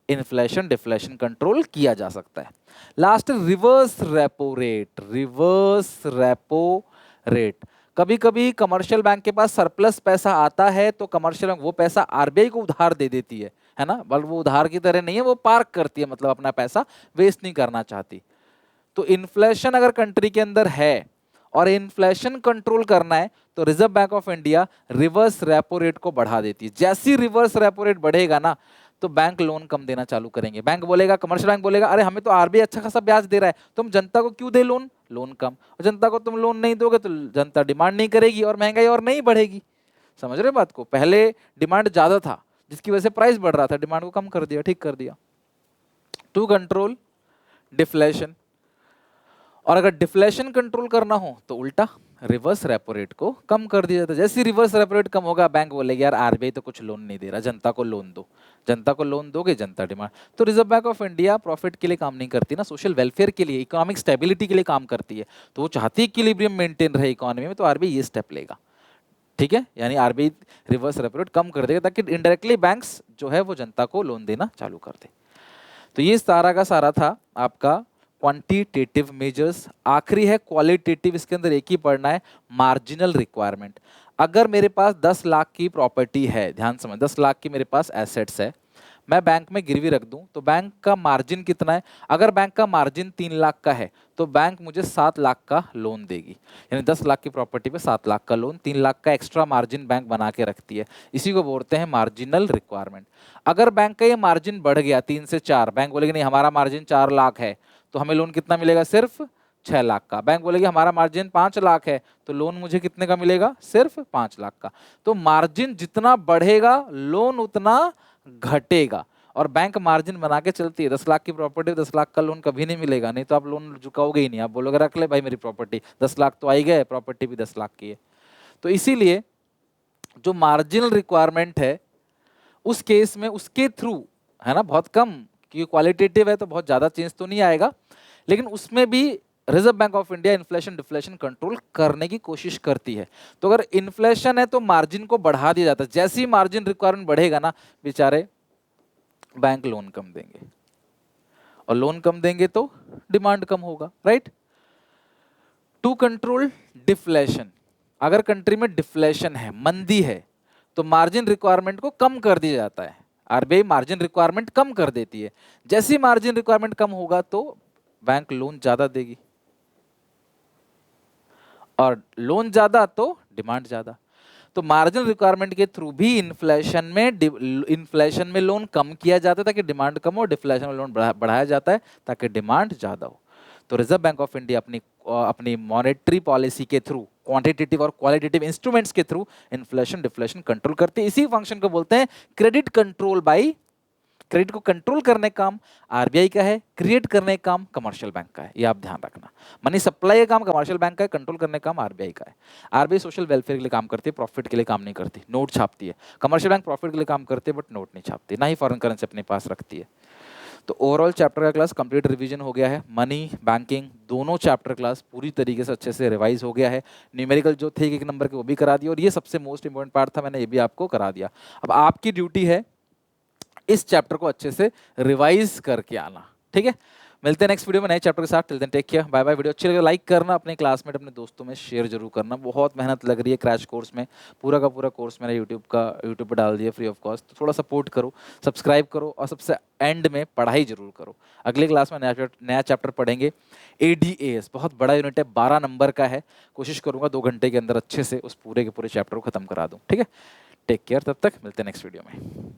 इन्फ्लेशन डिफ्लेशन कंट्रोल किया जा सकता है। Last reverse repo rate, reverse repo rate. कभी कभी कमर्शियल बैंक के पास सरप्लस पैसा आता है तो कमर्शियल बैंक वो पैसा RBI को उधार दे देती है ना, बल्कि वो उधार की तरह नहीं है, वो पार्क करती है, मतलब अपना पैसा वेस्ट नहीं करना चाहती। तो इन्फ्लेशन अगर कंट्री के अंदर है और इन्फ्लेशन कंट्रोल करना है तो reserve bank of India reverse repo rate को बढ़ा देती है। जैसी रिवर्स रेपो रेट बढ़ेगा ना तो बैंक लोन कम देना चालू करेंगे। बैंक बोलेगा, कमर्शियल बैंक बोलेगा, अरे हमें तो RBI अच्छा खासा ब्याज दे रहा है, तुम जनता को क्यों दे लोन, लोन कम। और जनता को तुम लोन नहीं दोगे तो जनता डिमांड नहीं करेगी और महंगाई और नहीं बढ़ेगी। समझ रहे बात को, पहले डिमांड ज्यादा था जिसकी वजह से प्राइस बढ़ रहा था, डिमांड को कम कर दिया, ठीक कर दिया। To control deflation. और अगर डिफ्लेशन कंट्रोल करना हो तो उल्टा, रिवर्स रेपो रेट को कम कर दिया जाता है। जैसे रिवर्स रेपो रेट कम होगा बैंक बोलेगा यार RBI तो कुछ लोन नहीं दे रहा, जनता को लोन दो, जनता को लोन दोगे जनता डिमांड। तो reserve bank of India profit के लिए काम नहीं करती ना, सोशल वेलफेयर के लिए, इकोनॉमिक स्टेबिलिटी के लिए काम करती है। तो वो चाहती है इक्विलिब्रियम मेंटेन रहे इकोनॉमी में, तो RBI ये स्टेप लेगा, ठीक है। यानी RBI रिवर्स रेपो रेट कम कर देगा ताकि इनडायरेक्टली बैंक्स जो है वो जनता को लोन देना चालू कर दे। तो ये सारा का सारा था आपका क्वांटिटेटिव मेजर्स। आखिरी है क्वालिटेटिव, इसके अंदर एक ही पढ़ना है, मार्जिनल रिक्वायरमेंट। अगर मेरे पास 10 लाख की प्रॉपर्टी है, ध्यान समझ, 10 लाख की मेरे पास एसेट्स है, मैं बैंक में गिरवी रख दूं तो बैंक का मार्जिन कितना है। अगर बैंक का मार्जिन 3 लाख का है तो बैंक मुझे 7 लाख का लोन देगी। यानी 10 लाख की प्रॉपर्टी पे 7 लाख का लोन, 3 लाख का एक्स्ट्रा मार्जिन बैंक बना के रखती है। इसी को बोलते हैं मार्जिनल रिक्वायरमेंट। अगर बैंक का ये मार्जिन बढ़ गया 3 से 4, बैंक बोलेगी नहीं हमारा मार्जिन 4 लाख है तो हमें लोन कितना मिलेगा, सिर्फ 6 लाख का। बैंक बोलेगी हमारा मार्जिन 5 लाख है तो लोन मुझे कितने का मिलेगा, सिर्फ 5 लाख का। तो मार्जिन जितना बढ़ेगा लोन उतना घटेगा। और बैंक मार्जिन बना के चलती है। 10 लाख की प्रॉपर्टी 10 लाख का लोन कभी नहीं मिलेगा, नहीं तो आप लोन चुकाओगे ही नहीं। आप बोलोगे रख ले भाई मेरी प्रॉपर्टी, 10 लाख तो आई गए, प्रॉपर्टी भी 10 लाख की है। तो इसीलिए जो मार्जिनल रिक्वायरमेंट है उस केस में उसके थ्रू, है ना, बहुत कम क्योंकि क्वालिटेटिव है तो बहुत ज़्यादा चेंज तो नहीं आएगा, लेकिन उसमें भी reserve bank of India inflation deflation control करने की कोशिश करती है। तो अगर इन्फ्लेशन है तो मार्जिन को बढ़ा दिया जाता है, जैसे ही मार्जिन रिक्वायरमेंट बढ़ेगा ना, बेचारे बैंक लोन कम देंगे, और लोन कम देंगे तो डिमांड कम होगा, राइट। टू कंट्रोल डिफ्लेशन, अगर कंट्री में डिफ्लेशन है, मंदी है, तो मार्जिन रिक्वायरमेंट को कम कर दिया जाता है। आरबीआई मार्जिन रिक्वायरमेंट कम कर देती है, जैसी मार्जिन रिक्वायरमेंट कम होगा तो बैंक लोन ज्यादा देगी, और लोन ज्यादा तो डिमांड ज्यादा। तो मार्जिन रिक्वायरमेंट के थ्रू भी इन्फ्लेशन में लोन कम किया जाता है ताकि डिमांड कम हो, डिफ्लेशन में लोन बढ़ाया जाता है ताकि डिमांड ज्यादा हो। तो रिजर्व बैंक ऑफ इंडिया अपनी मॉनेटरी पॉलिसी के थ्रू, क्वांटिटेटिव और क्वालिटेटिव इंस्ट्रूमेंट्स के थ्रू इन्फ्लेशन डिफ्लेशन कंट्रोल करती है। इसी फंक्शन को बोलते हैं क्रेडिट कंट्रोल बाई, क्रेडिट को कंट्रोल करने का काम आरबीआई का है, क्रिएट करने का काम कमर्शियल बैंक का है, ये आप ध्यान रखना। मनी सप्लाई का काम कमर्शियल बैंक का है, कंट्रोल करने का काम आरबीआई का है। आरबीआई सोशल वेलफेयर के लिए काम करती है, प्रॉफिट के लिए काम नहीं करती, नोट छापती है। कमर्शियल बैंक प्रॉफिट के लिए काम करती है बट नोट नहीं छापती, ना ही फॉरेन करेंसी अपने पास रखती है। तो ओवरऑल चैप्टर का क्लास कंप्लीट रिवीजन हो गया है, मनी बैंकिंग दोनों चैप्टर क्लास पूरी तरीके से अच्छे से रिवाइज हो गया है। न्यूमेरिकल जो थे एक नंबर के वो भी करा दिया, और ये सबसे मोस्ट इंपॉर्टेंट पार्ट था, मैंने ये भी आपको करा दिया। अब आपकी ड्यूटी है इस चैप्टर को अच्छे से रिवाइज करके आना, ठीक है। मिलते हैं नेक्स्ट वीडियो में नए चैप्टर के साथ, till then take care, bye bye. Video अच्छी लगे लाइक करना, अपने क्लासमेट अपने दोस्तों में शेयर जरूर करना। बहुत मेहनत लग रही है क्रैश कोर्स में, पूरा का पूरा कोर्स मैंने यूट्यूब पे डाल दिया फ्री ऑफ कॉस्ट, तो थोड़ा सपोर्ट करो, सब्सक्राइब करो, और सबसे एंड में पढ़ाई जरूर करो। अगली क्लास में नया चैप्टर पढ़ेंगे ADAS, बहुत बड़ा यूनिट है, 12 नंबर का है। कोशिश करूंगा 2 घंटे के अंदर अच्छे से उस पूरे के पूरे चैप्टर को खत्म करा दूं, ठीक है। टेक केयर, तब तक मिलते हैं नेक्स्ट वीडियो में।